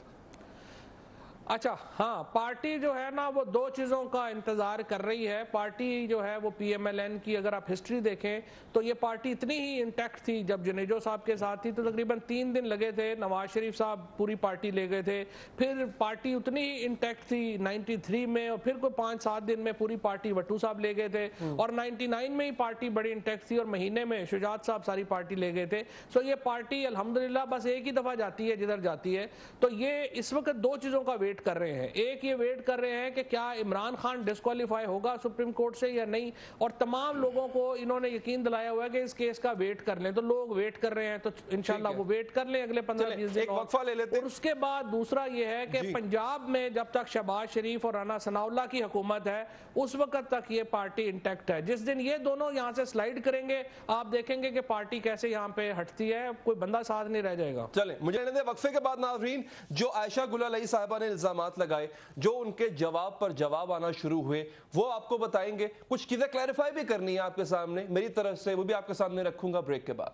अच्छा हाँ, पार्टी जो है ना वो दो चीज़ों का इंतज़ार कर रही है। पार्टी जो है वो PMLN की अगर आप हिस्ट्री देखें तो ये पार्टी इतनी ही इंटैक्ट थी जब जुनेजो साहब के साथ थी तो तकरीबन 3 दिन लगे थे, नवाज शरीफ साहब पूरी पार्टी ले गए थे। फिर पार्टी उतनी ही इंटैक्ट थी 93 में और फिर कोई 5-7 दिन में पूरी पार्टी भट्टू साहब ले गए थे और 99 में ही पार्टी बड़ी इंटैक्ट थी और महीने में शुजात साहब सारी पार्टी ले गए थे। सो ये पार्टी अल्हम्दुलिल्लाह बस एक ही दफ़ा जाती है जिधर जाती है। तो ये इस वक्त दो चीज़ों का वेट कर रहे हैं। एक ये वेट कर रहे हैं कि क्या इमरान खान डिस्क्वालीफाई होगा सुप्रीम कोर्ट से या नहीं, और तमाम लोगों को इन्होंने यकीन दिलाया हुआ है कि इस केस का वेट कर लें। तो लोग वेट कर रहे हैं, तो इंशाल्लाह वो वेट कर लें अगले 15-20 दिन, एक वक्फा ले लेते हैं। और उसके बाद दूसरा ये है कि पंजाब में जब तक शहबाज शरीफ और राना सनाउल्लाह की हुकूमत है उस वक्त तक ये पार्टी इंटैक्ट है। जिस दिन ये दोनों यहाँ से स्लाइड करेंगे आप देखेंगे कि पार्टी कैसे यहाँ पे हटती है, कोई बंदा साथ नहीं रह जाएगा। चले मुझे वक्फे के बाद नाज़रीन, जो आयशा गुल अलई साहिबा ने इल्जामात लगाए, जो उनके जवाब पर जवाब आना शुरू हुए, वो आपको बताएंगे। कुछ चीजें क्लैरिफाई भी करनी है आपके सामने मेरी तरफ से, वो भी आपके सामने रखूंगा ब्रेक के बाद।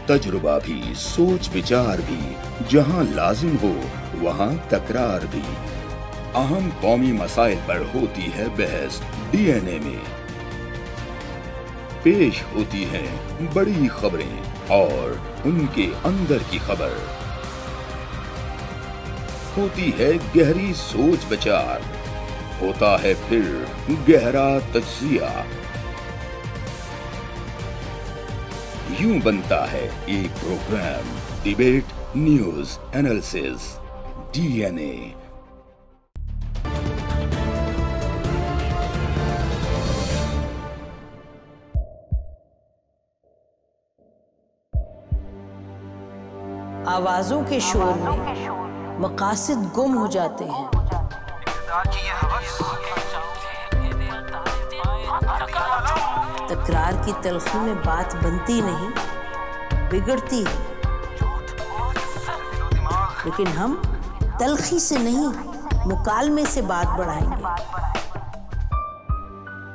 तजुर्बा भी, सोच विचार भी, जहां लाजिम हो वहां तकरार भी। अहम कौमी मसाइल पर होती है बहस डीएनए में। पेश होती हैं बड़ी खबरें और उनके अंदर की खबर। होती है गहरी सोच विचार, होता है फिर गहरा तज्जिया। यूं बनता है एक programme debate news analysis DNA. आवाजों के शोर में मकासद गुम हो जाते हैं। तकरार की तलखी में बात बनती नहीं, बिगड़ती है। लेकिन हम तलखी से नहीं, मुकालमे से बात बढ़ाएंगे।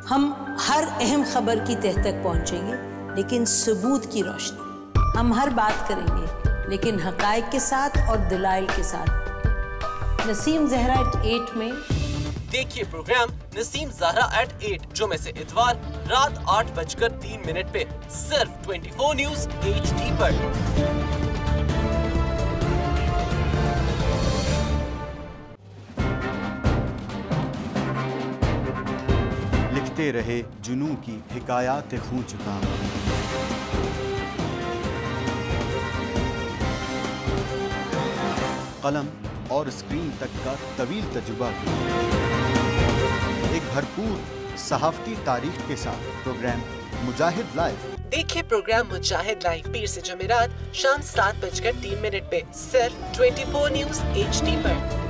हम हर अहम खबर की तह तक पहुंचेंगे, लेकिन सबूत की रोशनी। हम हर बात करेंगे, लेकिन हकायक के साथ और दलाइल के साथ। नसीम ज़हरा @8 में देखिए प्रोग्राम नसीम ज़हरा @8 जुमे से इतवार रात 8:03 पे सिर्फ 24 न्यूज़ HD पर। लिखते रहे जुनू की हिकायात खूं चुका। कलम और स्क्रीन तक का तवील तजुर्बा एक भरपूर सहाफती तारीख के साथ प्रोग्राम मुजाहिद लाइव। देखिए प्रोग्राम मुजाहिद लाइव पीर से जुमेरात शाम 7:03 पे सिर्फ 24 न्यूज़ HD पर।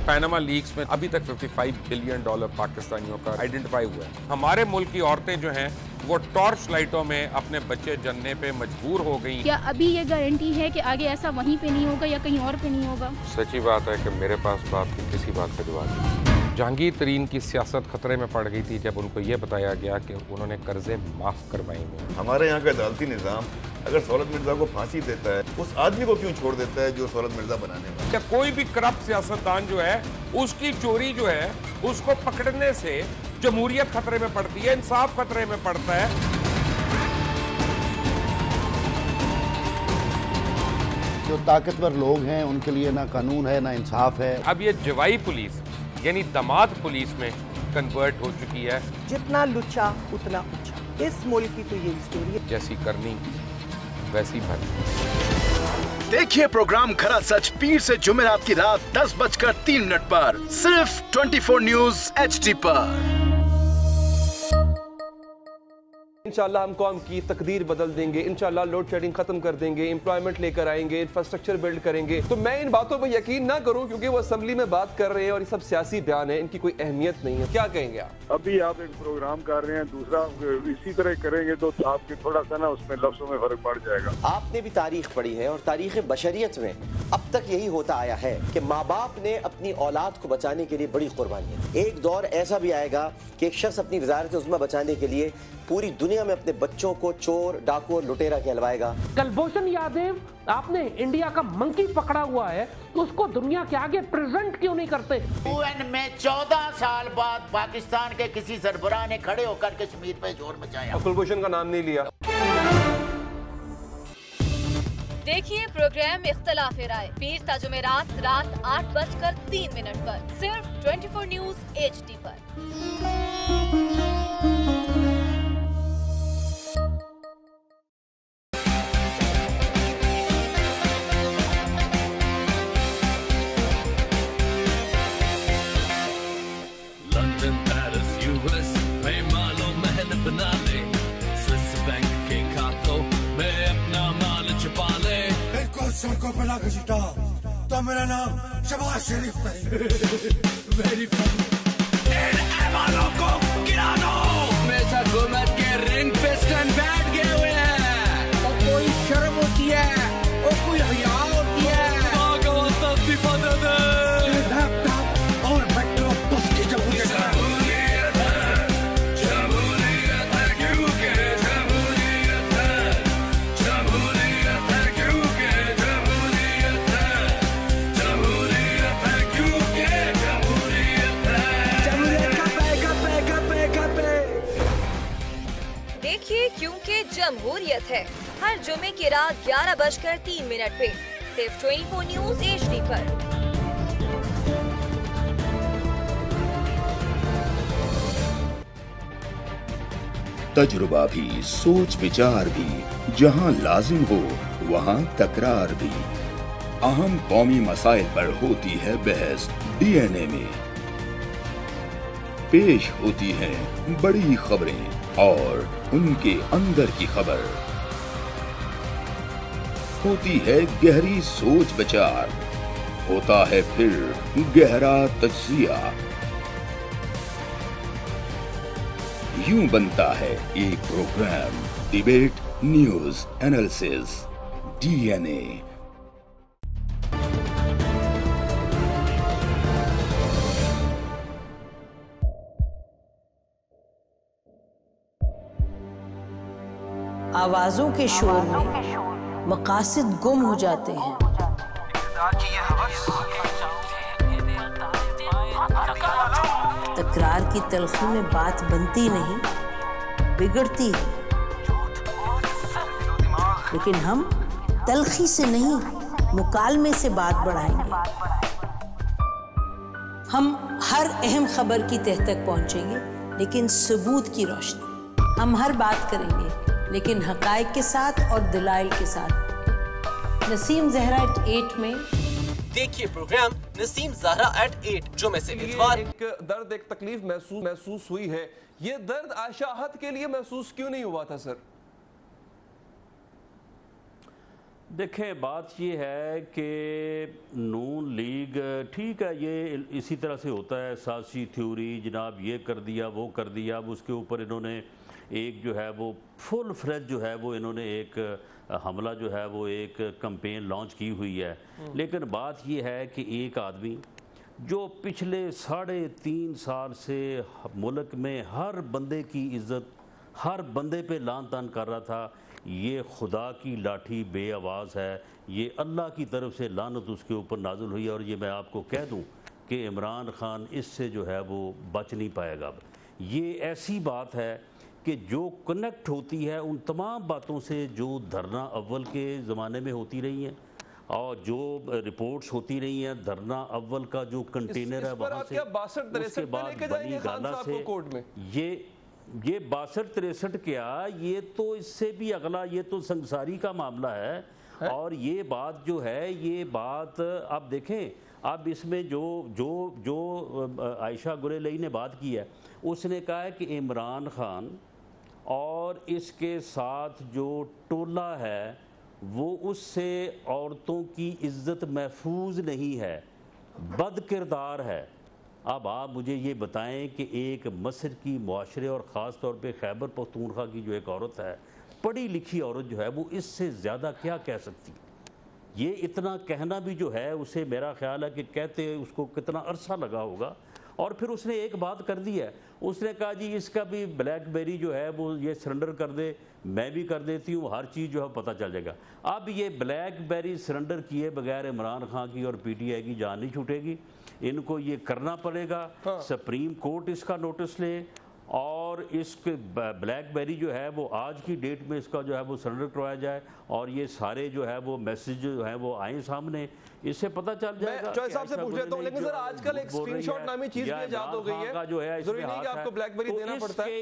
पैनामा लीक्स में अभी तक $55 बिलियन पाकिस्तानियों का आइडेंटिफाई हुआ है। हमारे मुल्क की औरतें जो हैं वो टॉर्च लाइटों में अपने बच्चे जनने पे मजबूर हो गई। क्या अभी ये गारंटी है कि आगे ऐसा वहीं पे नहीं होगा या कहीं और पे नहीं होगा? सच्ची बात है कि मेरे पास बात की किसी बात का जवाब नहीं। जहांगीर तरीन की सियासत खतरे में पड़ गई थी जब उनको ये बताया गया कि उन्होंने कर्जे माफ करवाएंगे। हमारे यहाँ का अदालती निज़ाम अगर सौलत मिर्जा को फांसी देता है, उस आदमी को क्यों छोड़ देता है जो सौलत मिर्जा बनाने वाला? क्या कोई भी करप्ट सियासतदान जो है उसकी चोरी जो है उसको पकड़ने से जमहूरियत खतरे में पड़ती है, इंसाफ खतरे में पड़ता है। जो ताकतवर लोग हैं उनके लिए ना कानून है ना इंसाफ है। अब ये जवाई पुलिस यानी दामाद पुलिस में कन्वर्ट हो चुकी है। जितना लुच्चा उतना ऊंचा। इस मुल्क की तो यही स्टोरी है। जैसी करनी वैसी भरनी। देखिए प्रोग्राम खरा सच पीर से जुमेरात की रात 10:03 पर सिर्फ 24 न्यूज़ HD पर। इंशाल्लाह हम कौम की तकदीर बदल देंगे, इंशाल्लाह लोड शेडिंग खत्म कर देंगे, एम्प्लॉयमेंट लेकर आएंगे, इंफ्रास्ट्रक्चर बिल्ड करेंगे। तो मैं इन बातों पर यकीन ना करूं क्योंकि वो असेंबली में बात कर रहे हैं और ये सब सियासी बयान है, इनकी कोई अहमियत नहीं है। क्या कहेंगे आप? अभी आप एक प्रोग्राम कर रहे हैं, दूसरा इसी तरह करेंगे तो आपके थोड़ा सा ना उसमें लफ्जों में फर्क पड़ जाएगा। आपने भी तारीख पढ़ी है और तारीख बशरियत में अब तक यही होता आया है कि माँ बाप ने अपनी औलाद को बचाने के लिए बड़ी कुर्बानियां। एक दौर ऐसा भी आएगा कि एक शख्स अपनी वजारत उज़्मा बचाने के लिए पूरी दुनिया में अपने बच्चों को चोर, डाकू और लुटेरा कहलवाएगा। कुलभूषण यादव, आपने इंडिया का मंकी पकड़ा हुआ है तो उसको दुनिया के आगे प्रेजेंट क्यों नहीं करते? UN में 14 साल बाद पाकिस्तान के किसी सरबराह ने खड़े होकर कश्मीर पे जोर मचाया। कुलभूषण का नाम नहीं लिया। देखिए प्रोग्राम इख्तलाफ राय पीर ता जुमेरात रात 8:03 पर सिर्फ 24 न्यूज़ HD पर। सड़कों पर लाकर छिटा तो मेरा नाम शबाश शरीफ नहीं। Very funny. इन ऐवानों को गिरा दो। हमेशा हुकूमत के रिंग पे स्टैंड बैठ गए हुए हैं। तो कोई शर्म होती है और कोई हया होती है। इस्तीफा दे दे। लैपटॉप और मेट्रो बस की जमहूरियत क्योंकि जमहूरियत है। हर जुमे की रात 11:03 पे सिर्फ 24 न्यूज HD पर। तजुर्बा भी, सोच विचार भी, जहां लाजिम हो वहां तकरार भी। अहम कौमी मसाइल पर होती है बहस DNA में। पेश होती हैं बड़ी खबरें और उनके अंदर की खबर। होती है गहरी सोच विचार, होता है फिर गहरा तज्जिया। यूं बनता है एक programme debate news analysis DNA। आवाजों के शोर में मकासद गुम हो जाते हैं। तकरार की तलखी में बात बनती नहीं, बिगड़ती है। लेकिन हम तलखी से नहीं, मुकालमे से बात बढ़ाएंगे। हम हर अहम खबर की तह तक पहुंचेंगे, लेकिन सबूत की रोशनी। हम हर बात करेंगे, लेकिन हकायक के साथ और दलाइल के साथ। नसीम ज़हरा @8 में देखिए प्रोग्राम नसीम ज़हरा @8 जुमे से इतवार। एक दर्द, एक तकलीफ महसूस हुई है। ये दर्द आयशा आहत के लिए महसूस क्यों नहीं हुआ था सर? देखें, बात ये है कि नून लीग, ठीक है, ये इसी तरह से होता है, सासी थ्योरी, जनाब ये कर दिया वो कर दिया। अब उसके ऊपर इन्होंने एक जो है वो फुल फ्लेज जो है वो इन्होंने एक हमला जो है वो एक कैंपेन लॉन्च की हुई है। लेकिन बात ये है कि एक आदमी जो पिछले 3.5 साल से मुल्क में हर बंदे की इज्जत, हर बंदे पे लान तान कर रहा था, ये खुदा की लाठी बे आवाज़ है। ये अल्लाह की तरफ से लानत उसके ऊपर नाजुल हुई। और ये मैं आपको कह दूं कि इमरान खान इससे जो है वो बच नहीं पाएगा। अब ये ऐसी बात है कि जो कनेक्ट होती है उन तमाम बातों से जो धरना अव्वल के ज़माने में होती रही हैं और जो रिपोर्ट्स होती रही हैं। धरना अव्वल का जो कंटेनर है वहाँ से, उसके बाद बनी गाला से, ये 62-63 क्या, ये तो इससे भी अगला, ये तो संसारी का मामला है। और ये बात जो है, ये बात आप देखें, अब इसमें जो आयशा गुलेलई ने बात की है, उसने कहा है कि इमरान खान और इसके साथ जो टोला है वो उससे औरतों की इज्जत महफूज नहीं है, बद किरदार है। अब आप मुझे ये बताएं कि एक मस्र की मुआशरे और ख़ास तौर पे खैबर पख्तूनख्वा की जो एक औरत है, पढ़ी लिखी औरत जो है, वो इससे ज़्यादा क्या कह सकती? ये इतना कहना भी जो है उसे, मेरा ख्याल है कि कहते उसको कितना अरसा लगा होगा। और फिर उसने एक बात कर दी है, उसने कहा जी इसका भी ब्लैकबेरी जो है वो ये सरेंडर कर दे, मैं भी कर देती हूँ, हर चीज़ जो है पता चल जाएगा। अब ये ब्लैकबेरी सरेंडर किए बगैर इमरान खान की और PTI की जान नहीं छूटेगी। इनको ये करना पड़ेगा। सुप्रीम कोर्ट इसका नोटिस ले और इसके ब्लैकबेरी जो है वो आज की डेट में इसका जो है वो सरेंडर करवाया जाए और ये सारे जो है वो मैसेज जो है वो आए सामने, इससे पता चल जाएगा। चॉइस साहब से पूछ लेता हूं, लेकिन सर आजकल एक स्क्रीनशॉट नामी चीज भी इजाद हो गई है, जो है जरूरी नहीं कि आपको ब्लैकबेरी देना पड़ता है।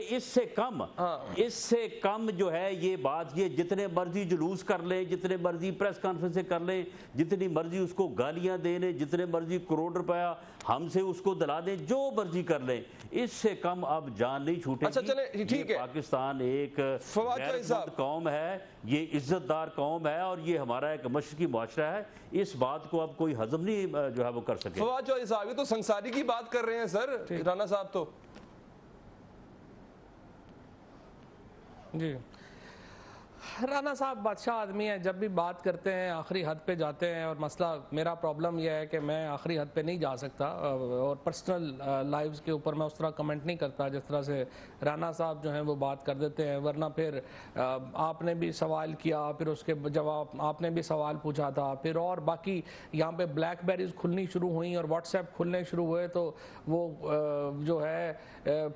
इससे कम जो है ये बात, ये जितने मर्जी जुलूस कर ले, जितने मर्जी प्रेस कॉन्फ्रेंस कर ले, जितनी मर्जी उसको गालियां दे लें, जितने मर्जी करोड़ रुपया हमसे उसको दिला दें, जो मर्जी कर लें, इससे कम अब जान नहीं छूटेगी। अच्छा चले, ठीक है। पाकिस्तान एक गैरतमंद कौम है, ये इज्जतदार कौम है और ये हमारा एक मशरकी मुआशरा है। इस बात को अब कोई हजम नहीं जो है वो कर सके। फवाद चौधरी साहब तो संसारी की बात कर रहे हैं सर, राना साहब तो जी राना साहब बादशाह आदमी है, जब भी बात करते हैं आखिरी हद पे जाते हैं। और मसला मेरा प्रॉब्लम यह है कि मैं आखिरी हद पे नहीं जा सकता और पर्सनल लाइव्स के ऊपर मैं उस तरह कमेंट नहीं करता जिस तरह से राना साहब जो हैं वो बात कर देते हैं। वरना फिर आपने भी सवाल किया, फिर उसके जवाब आपने भी सवाल पूछा था, फिर और बाकी यहाँ पे ब्लैकबेरीज खुलनी शुरू हुई और व्हाट्सएप खुलने शुरू हुए, तो वो जो है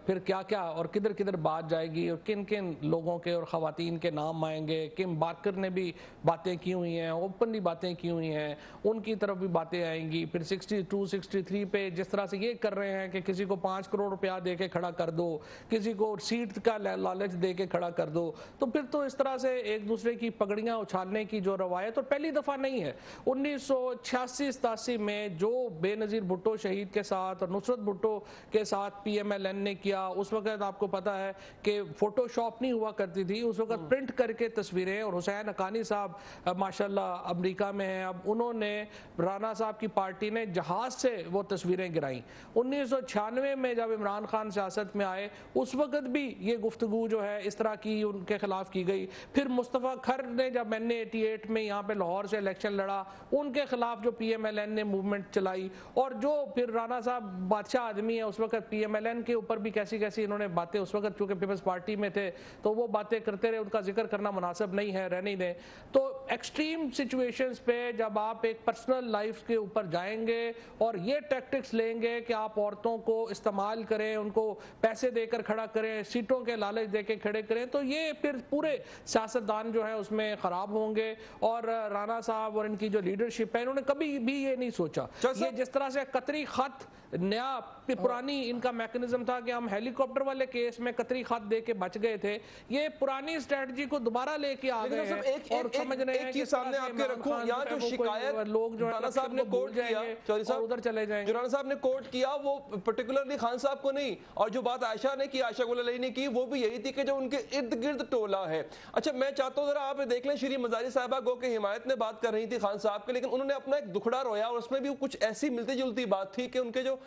फिर क्या क्या और किधर किधर बात जाएगी और किन किन लोगों के और ख़वातीन के नाम आएंगे। किम बाकर ने भी बातें की हुई हैं, ओपनली बातें की हुई हैं, उनकी तरफ भी बातें आएंगी। फिर 62, 63 पे जिस तरह से ये कर रहे हैं कि किसी को 5 करोड़ रुपया दे के खड़ा कर दो, किसी को सीट का लालच दे के खड़ा कर दो, तो फिर तो इस तरह से एक दूसरे की पगड़ियां उछालने की जो रवायत और पहली दफ़ा नहीं है। 1986-87 में जो बेनज़ीर भुट्टो शहीद के साथ और नुसरत भुट्टो के साथ PMLN ने किया, उस वक्त आपको पता है कि फोटोशॉप नहीं हुआ करती थी, उस वक्त प्रिंट करके तस्वीरें। और हुसैन हक्कानी साहब माशाल्लाह अमेरिका में हैं, अब उन्होंने राना साहब की पार्टी ने जहाज से वो तस्वीरें गिराई। 1996 में जब इमरान खान सियासत में आए उस वक्त भी ये गुफ्तगू जो है इस तरह की उनके खिलाफ की गई। फिर मुस्तफ़ा खर ने जब मैंने 88 में यहाँ पे लाहौर से इलेक्शन लड़ा, उनके खिलाफ जो PMLN ने मूवमेंट चलाई, और जो फिर राना साहब बादशाह आदमी है, उस वक्त PMLN के ऊपर भी कैसी कैसी इन्होंने बातें, उस वक्त चूँकि पीपल्स पार्टी में थे तो वो बातें करते रहे, उनका जिक्र करना मुनासिब नहीं है, रहने दें। तो एक्सट्रीम सिचुएशंस पे जब आप एक पर्सनल लाइफ के ऊपर जाएंगे और ये टैक्टिक्स लेंगे कि आप औरतों को इस्तेमाल करें, उनको पैसे देकर खड़ा करें, सीटों के लालच देकर खड़े करें, तो ये फिर पूरे सियासतदान जो है उसमें ख़राब होंगे। और राना साहब और इनकी जो लीडरशिप है, इन्होंने कभी भी ये नहीं सोचा, ये जिस तरह से कतरी खत नया पुरानी इनका मैकेनिज्म था कि हम हेलीकॉप्टर वाले केस में कतरी खत दे के बच गए थे, ये पुरानी स्ट्रेटजी को दोबारा लेके आ गए हैं। और समझ रहे हैं कि सामने आपके रखूं, यहाँ जो शिकायत लोग जो राना साहब ने कोर्ट किया, चौधरी साहब उधर चले जाएंगे, जो राना साहब ने कोर्ट किया वो पर्टिकुलरली खान साहब को नहीं, और जो बात आयशा ने की, आयशा गुल अली ने की, वो भी यही थी कि जो उनके इर्द गिर्द टोला है। अच्छा, मैं चाहता हूँ जरा आप देख लें, श्री मजारी साहिबा गो के हिमायत ने बात कर रही थी खान साहब के, लेकिन उन्होंने अपना एक दुखड़ा रोया और उसमें भी कुछ ऐसी मिलती जुलती बात थी कि उनके जो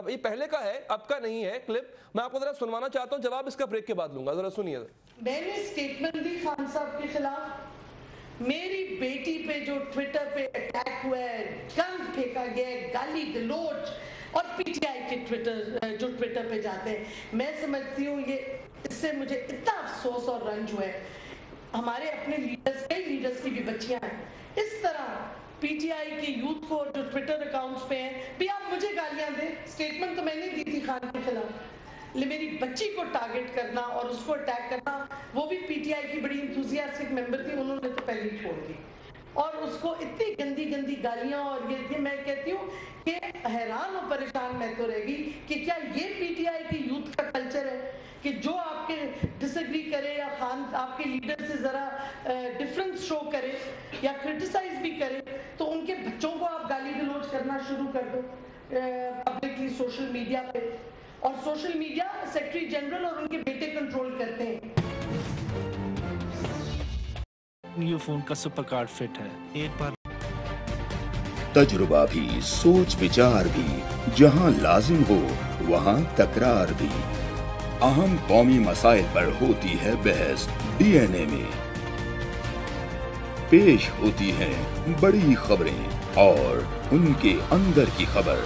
ये पहले का है, अब का नहीं है क्लिप, मैं आपको जरा सुनवाना चाहता हूँ, जवाब इसका ब्रेक के बाद लूंगा, जरा सुनिए। मैंने स्टेटमेंट दी खान साहब के खिलाफ, मेरी बेटी पे जो ट्विटर पे अटैक हुआ है, गंद फेंका गया है, गाली गलोच, और PTI के जो ट्विटर पे जाते हैं, मैं समझती हूँ ये इससे मुझे इतना अफसोस और रंज हुआ है। हमारे अपने लीडर्स, कई लीडर्स की भी बच्चियां हैं, इस तरह PTI के यूथ को जो ट्विटर अकाउंट्स पे हैं, भी आप मुझे गालियां दें, स्टेटमेंट तो मैंने दी थी खान के खिलाफ, मेरी बच्ची को टारगेट करना और उसको अटैक करना, वो भी PTI की बड़ी इंथुजियास्टिक मेंबर थी, उन्होंने तो पहले ही छोड़ दी, और उसको इतनी गंदी गंदी गालियां। और ये मैं कहती हूँ कि हैरान और परेशान मैं तो रहेगी कि क्या ये PTI के यूथ का कल्चर है कि जो आपके डिसएग्री करे या खान आपके लीडर से जरा डिफरेंस शो करे या क्रिटिसाइज भी करे, तो उनके बच्चों को आप गाली गलौज करना शुरू कर दो पब्लिकली सोशल मीडिया पे, और सोशल मीडिया सेक्रेटरी जनरल और उनके बेटे कंट्रोल करते हैं। न्यू फोन का सुपर कार्ड फिट है, एक बार तजुर्बा भी, सोच विचार भी, जहां लाजिम हो वहां तकरार भी। अहम कौमी मसाइल पर होती है बहस DNA में। पेश होती हैं बड़ी खबरें और उनके अंदर की खबर।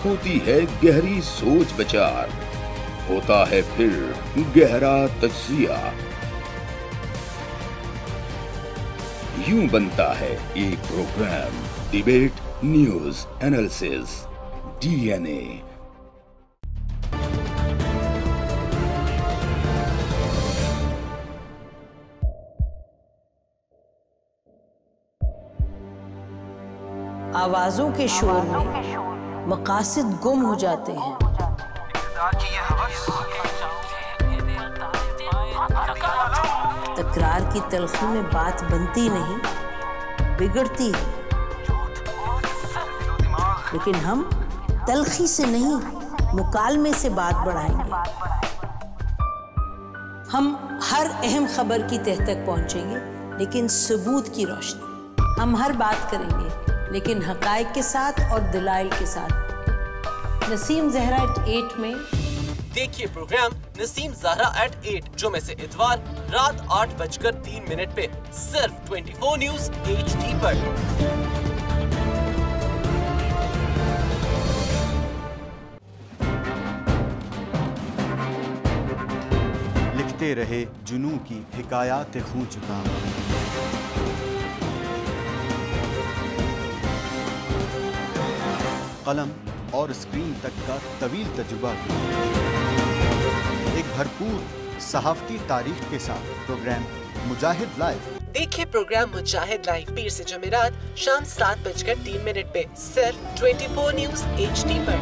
होती है गहरी सोच विचार, होता है फिर गहरा तज्जिया। यूं बनता है एक programme, debate news analysis DNA। आवाजों के शोर में मकासद गुम हो जाते हैं। तकरार की तलखी में बात बनती नहीं, बिगड़ती है। लेकिन हम तलखी से नहीं, मुकालमे से बात बढ़ाएंगे। हम हर अहम खबर की तह तक पहुंचेंगे, लेकिन सबूत की रोशनी। हम हर बात करेंगे, लेकिन हकायक के साथ और दलाइल के साथ। नसीम ज़हरा 8 में देखिए प्रोग्राम नसीम ज़हरा @8 जुमे से इतवार रात 8:03 पे सिर्फ 24 न्यूज HD पर। लिखते रहे जुनू की हिकायात खूं चुका, कलम और स्क्रीन तक का तवील तजुर्बा एक भरपूर सहाफती तारीख के साथ प्रोग्राम मुजाहिद लाइव। देखिए प्रोग्राम मुजाहिद लाइव पीर से जुमेरात शाम 7:03 पे सिर्फ 24 न्यूज HD पर।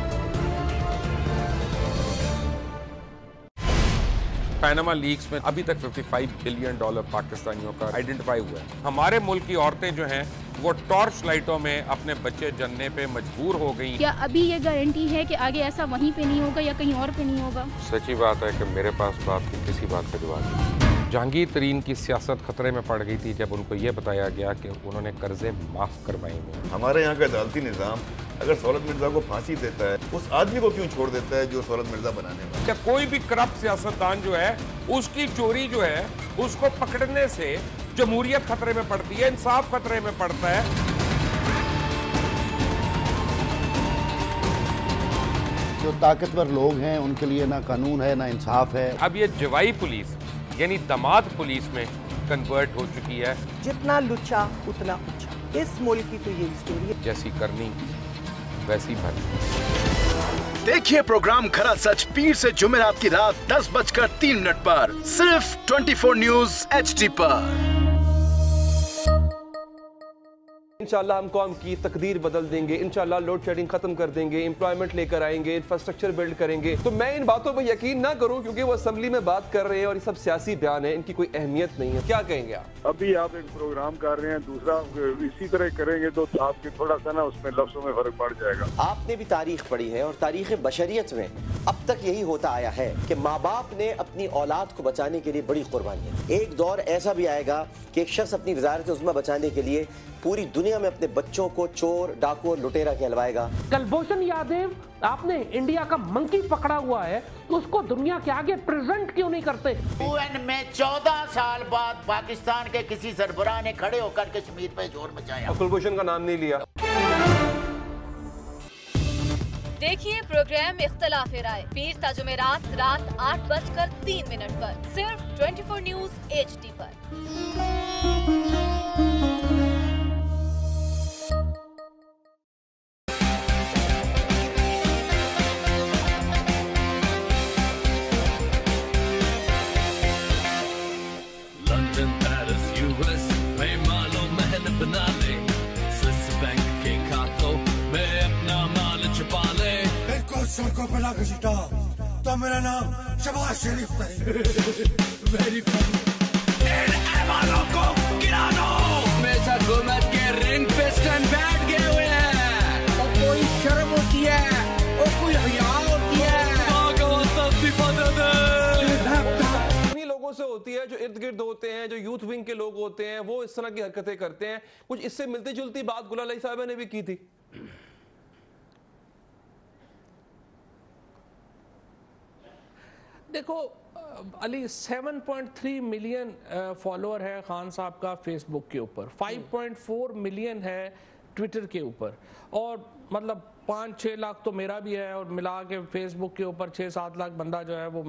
पैनामा लीक्स में अभी तक $55 बिलियन पाकिस्तानियों का आइडेंटिफाई हुआ है। हमारे मुल्क की औरतें जो हैं वो टॉर्च लाइटों में अपने बच्चे जनने पे मजबूर हो गई। क्या अभी ये गारंटी है कि आगे ऐसा वहीं पे नहीं होगा या कहीं और पे नहीं होगा? सच्ची बात है कि मेरे पास बात की किसी बात का जवाब नहीं। जहांगीर तरीन की सियासत खतरे में पड़ गई थी जब उनको ये बताया गया कि उन्होंने कर्जे माफ करवाएंगे। हमारे यहाँ का अदालती निज़ाम अगर सौलत मिर्जा को फांसी देता है, उस आदमी को क्यों छोड़ देता है जो सौलत मिर्जा बनाने वाला? क्या कोई भी करप्ट सियासतदान जो है उसकी चोरी जो है उसको पकड़ने से जमहूरियत खतरे में पड़ती है, इंसाफ खतरे में पड़ता है। जो ताकतवर लोग हैं उनके लिए ना कानून है ना इंसाफ है। अब ये जवाई पुलिस यानी दामाद पुलिस में कन्वर्ट हो चुकी है। जितना लुच्चा उतना ऊंचा, इस मुल्क की तो यही स्टोरी है। जैसी करनी वैसी भरनी। देखिए प्रोग्राम खरा सच पीर से जुमेरात की रात 10:03 पर सिर्फ 24 न्यूज HD पर। इंशाल्लाह हम कौम की तकदीर बदल देंगे, इंशाल्लाह लोड शेडिंग खत्म कर देंगे, एम्प्लॉयमेंट लेकर आएंगे, इंफ्रास्ट्रक्चर बिल्ड करेंगे। तो मैं इन बातों पर यकीन ना करूं क्योंकि वो असेंबली में बात कर रहे हैं और ये सब सियासी बयान है, इनकी कोई अहमियत नहीं है। क्या कहेंगे आप? अभी आप एक प्रोग्राम कर रहे हैं, दूसरा इसी तरह करेंगे तो आपके थोड़ा सा ना उसमें लफ्जों में फर्क पड़ जाएगा। आपने भी तारीख पढ़ी है और तारीख बशरियत में अब तक यही होता आया है कि माँ बाप ने अपनी औलाद को बचाने के लिए बड़ी कुर्बानियां। एक दौर ऐसा भी आएगा कि एक शख्स अपनी वजारत उज़्मा बचाने के लिए पूरी दुनिया में अपने बच्चों को चोर, डाकू और लुटेरा कहलवाएगा। कुलभूषण यादव, आपने इंडिया का मंकी पकड़ा हुआ है तो उसको दुनिया के आगे प्रेजेंट क्यों नहीं करते? UN में 14 साल बाद पाकिस्तान के किसी सरबराह ने खड़े होकर कश्मीर पे जोर मचाया। कुलभूषण का नाम नहीं लिया। देखिए प्रोग्राम इख्तलाफ राय पीर ता जुमेरात रात 8:03 पर सिर्फ 24 न्यूज HD पर। को बना के जीता तो मेरा नाम शबाज शरीफ नहीं। Very funny. इन ऐवानों को गिरा दो। मेरे हुकूमत के रिंग पे स्टैंड बैठ गए हुए हैं। और कोई शर्म होती है और कोई हया होती है। उन्हीं लोगों से होती है जो इर्द गिर्द होते हैं, जो यूथ विंग के लोग होते हैं, वो इस तरह की हरकतें करते हैं। कुछ इससे मिलती जुलती बात गुलाल अली साहब ने भी की थी। देखो अली 7.3 मिलियन फॉलोअर है खान साहब का फेसबुक के ऊपर, 5.4 मिलियन है ट्विटर के ऊपर, और मतलब 5-6 लाख तो मेरा भी है, और मिला के फेसबुक के ऊपर 6-7 लाख बंदा जो है वो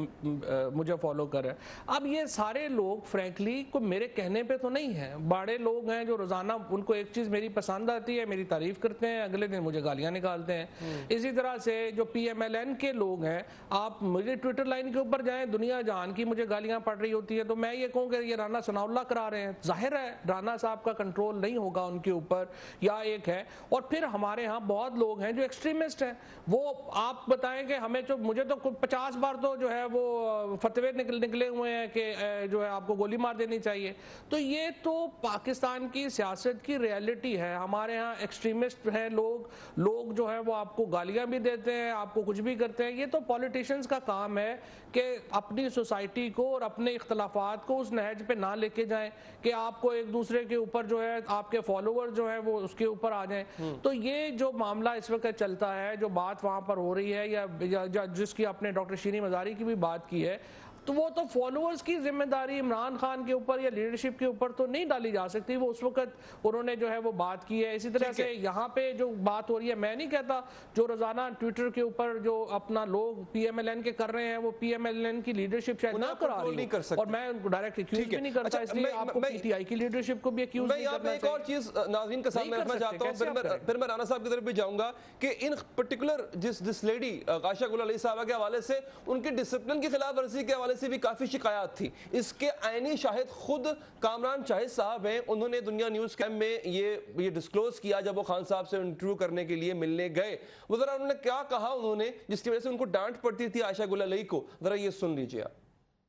मुझे फॉलो कर रहा है। अब ये सारे लोग फ्रैंकली को मेरे कहने पे तो नहीं है, बड़े लोग हैं जो रोजाना उनको एक चीज़ मेरी पसंद आती है, मेरी तारीफ करते हैं, अगले दिन मुझे गालियां निकालते हैं। इसी तरह से जो PMLN के लोग हैं, आप मुझे ट्विटर लाइन के ऊपर जाएं, दुनिया जान की मुझे गालियां पड़ रही होती है, तो मैं ये कहूँ कि ये राना सनाउल्लाह करा रहे हैं। जाहिर है राना साहब का कंट्रोल नहीं होगा उनके ऊपर, या एक है। और फिर हमारे यहाँ बहुत लोग हैं जो एक्सट्रीमिस्ट हैं, वो आप बताएं कि हमें जो मुझे तो 50 बार तो जो है वो फतवे निकले हुए हैं कि जो है आपको गोली मार देनी चाहिए। तो ये तो पाकिस्तान की सियासत की रियलिटी है। हमारे यहाँ एक्सट्रीमिस्ट हैं लोग जो है वो आपको गालियां भी देते हैं, आपको कुछ भी करते हैं। ये तो पॉलिटिशियंस का काम है कि अपनी सोसाइटी को और अपने इख्तलाफात को उस नहज पे ना लेके जाएं कि आपको एक दूसरे के ऊपर जो है आपके फॉलोवर जो है वो उसके ऊपर आ जाएं। तो ये जो मामला इस वक्त चलता है, जो बात वहाँ पर हो रही है या जिसकी आपने डॉक्टर शीरी मज़ारी की भी बात की है, तो वो तो फॉलोअर्स की जिम्मेदारी इमरान खान के ऊपर या लीडरशिप के ऊपर तो नहीं डाली जा सकती। वो उस वक्त उन्होंने जो है वो बात की है। इसी तरह से यहाँ पे जो बात हो रही है, मैं नहीं कहता जो रोजाना ट्विटर के ऊपर जो अपना लोग PMLN के कर रहे हैं वो PMLN की लीडरशिप शायद ना करा रही है, और मैं उनको डायरेक्ट एक्यूज भी नहीं करता, इसलिए आपको PTI की लीडरशिप को भी एक्यूज नहीं करना चाहिए। एक और चीज नाज़रीन के सामने रखना चाहता हूँ, फिर मैं राना साहब की तरफ भी जाऊंगा कि इन पर्टिकुलर जिस लेडी आयशा गुल अली साहबा के हवाले से उनकी डिसिप्लिन की खिलाफ वर्जी के हवाले से भी काफी शिकायत थी। इसके आईनी शाहिद खुद कामरान शाहिद साहब हैं। उन्होंने दुनिया न्यूज कैम में ये डिस्क्लोज किया जब वो खान साहब से इंटरव्यू करने के लिए मिलने गए। वो जरा उन्होंने क्या कहा उन्होंने, जिसकी वजह से उनको डांट पड़ती थी आयशा गुल अली को, जरा ये सुन लीजिए आप।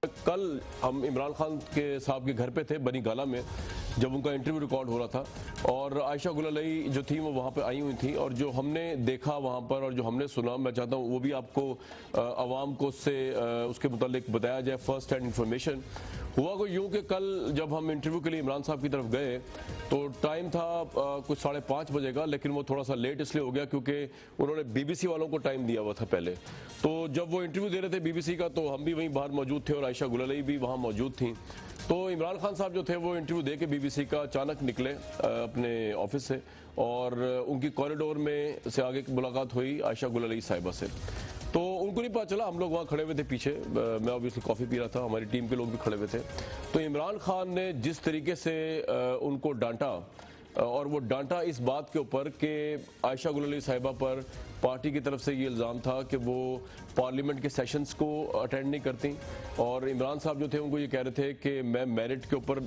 कल हम इमरान खान के साहब के घर पे थे बनी गाला में, जब उनका इंटरव्यू रिकॉर्ड हो रहा था, और आयशा गुल अली जो थी वो वहाँ पे आई हुई थी, और जो हमने देखा वहाँ पर और जो हमने सुना, मैं चाहता हूँ वो भी आपको आवाम को उसके मुतालिक बताया जाए। फर्स्ट हैंड इंफॉर्मेशन हुआ को यूँ कि कल जब हम इंटरव्यू के लिए इमरान साहब की तरफ गए तो टाइम था कुछ 5:30 बजे का, लेकिन वो थोड़ा सा लेट इसलिए हो गया क्योंकि उन्होंने BBC वालों को टाइम दिया हुआ था पहले। तो जब वो इंटरव्यू दे रहे थे BBC का, तो हम भी वहीं बाहर मौजूद थे और आयशा गुल अली भी वहाँ मौजूद थी। तो इमरान खान साहब जो थे वो इंटरव्यू दे के BBC का अचानक निकले अपने ऑफिस से, और उनकी कॉरिडोर में से आगे मुलाकात हुई आयशा गुल अली साहिबा से। तो उनको नहीं पता चला, हम लोग वहाँ खड़े हुए थे पीछे, मैं ऑब्वियसली कॉफ़ी पी रहा था, हमारी टीम के लोग भी खड़े हुए थे। तो इमरान खान ने जिस तरीके से उनको डांटा, और वो डांटा इस बात के ऊपर कि आयशा गुल अली साहिबा पर पार्टी की तरफ से ये इल्ज़ाम था कि वो पार्लियामेंट के सेशंस को अटेंड नहीं करती, और इमरान साहब जो थे उनको ये कह रहे थे कि मैं मेरिट के ऊपर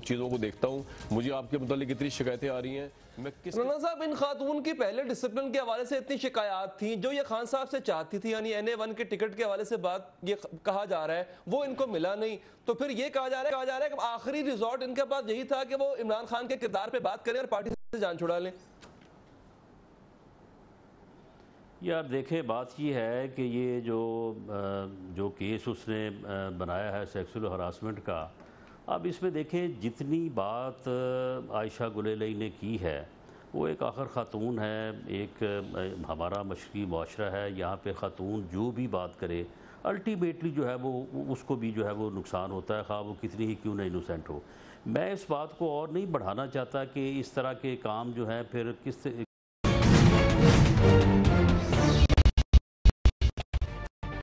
चीज़ों को देखता हूँ, मुझे आपके मुतालिक इतनी शिकायतें आ रही हैं। राना साहब, इन खातून की पहले डिसिप्लिन के हवाले से इतनी शिकायत थी जो ये खान साहब से चाहती थी, यानी NA1 के टिकट के हवाले से बात ये कहा जा रहा है वो इनको मिला नहीं, तो फिर ये कहा जा रहा है कि आखिरी रिजॉर्ट इनके पास यही था कि वो इमरान खान के किरदार पे बात करें और पार्टी से जान छुड़ा लें। यार देखें, बात ये है कि ये जो केस उसने बनाया है सेक्सुअल हरासमेंट का, अब इसमें देखें जितनी बात आयशा गुल अली ने की है, वो एक आखिर ख़ातून है, एक हमारा मशरक़ी मुआशरा है, यहाँ पे ख़ातून जो भी बात करे अल्टीमेटली जो है वो उसको भी जो है वो नुकसान होता है, खा वो कितनी ही क्यों ना इनोसेंट हो। मैं इस बात को और नहीं बढ़ाना चाहता कि इस तरह के काम जो है फिर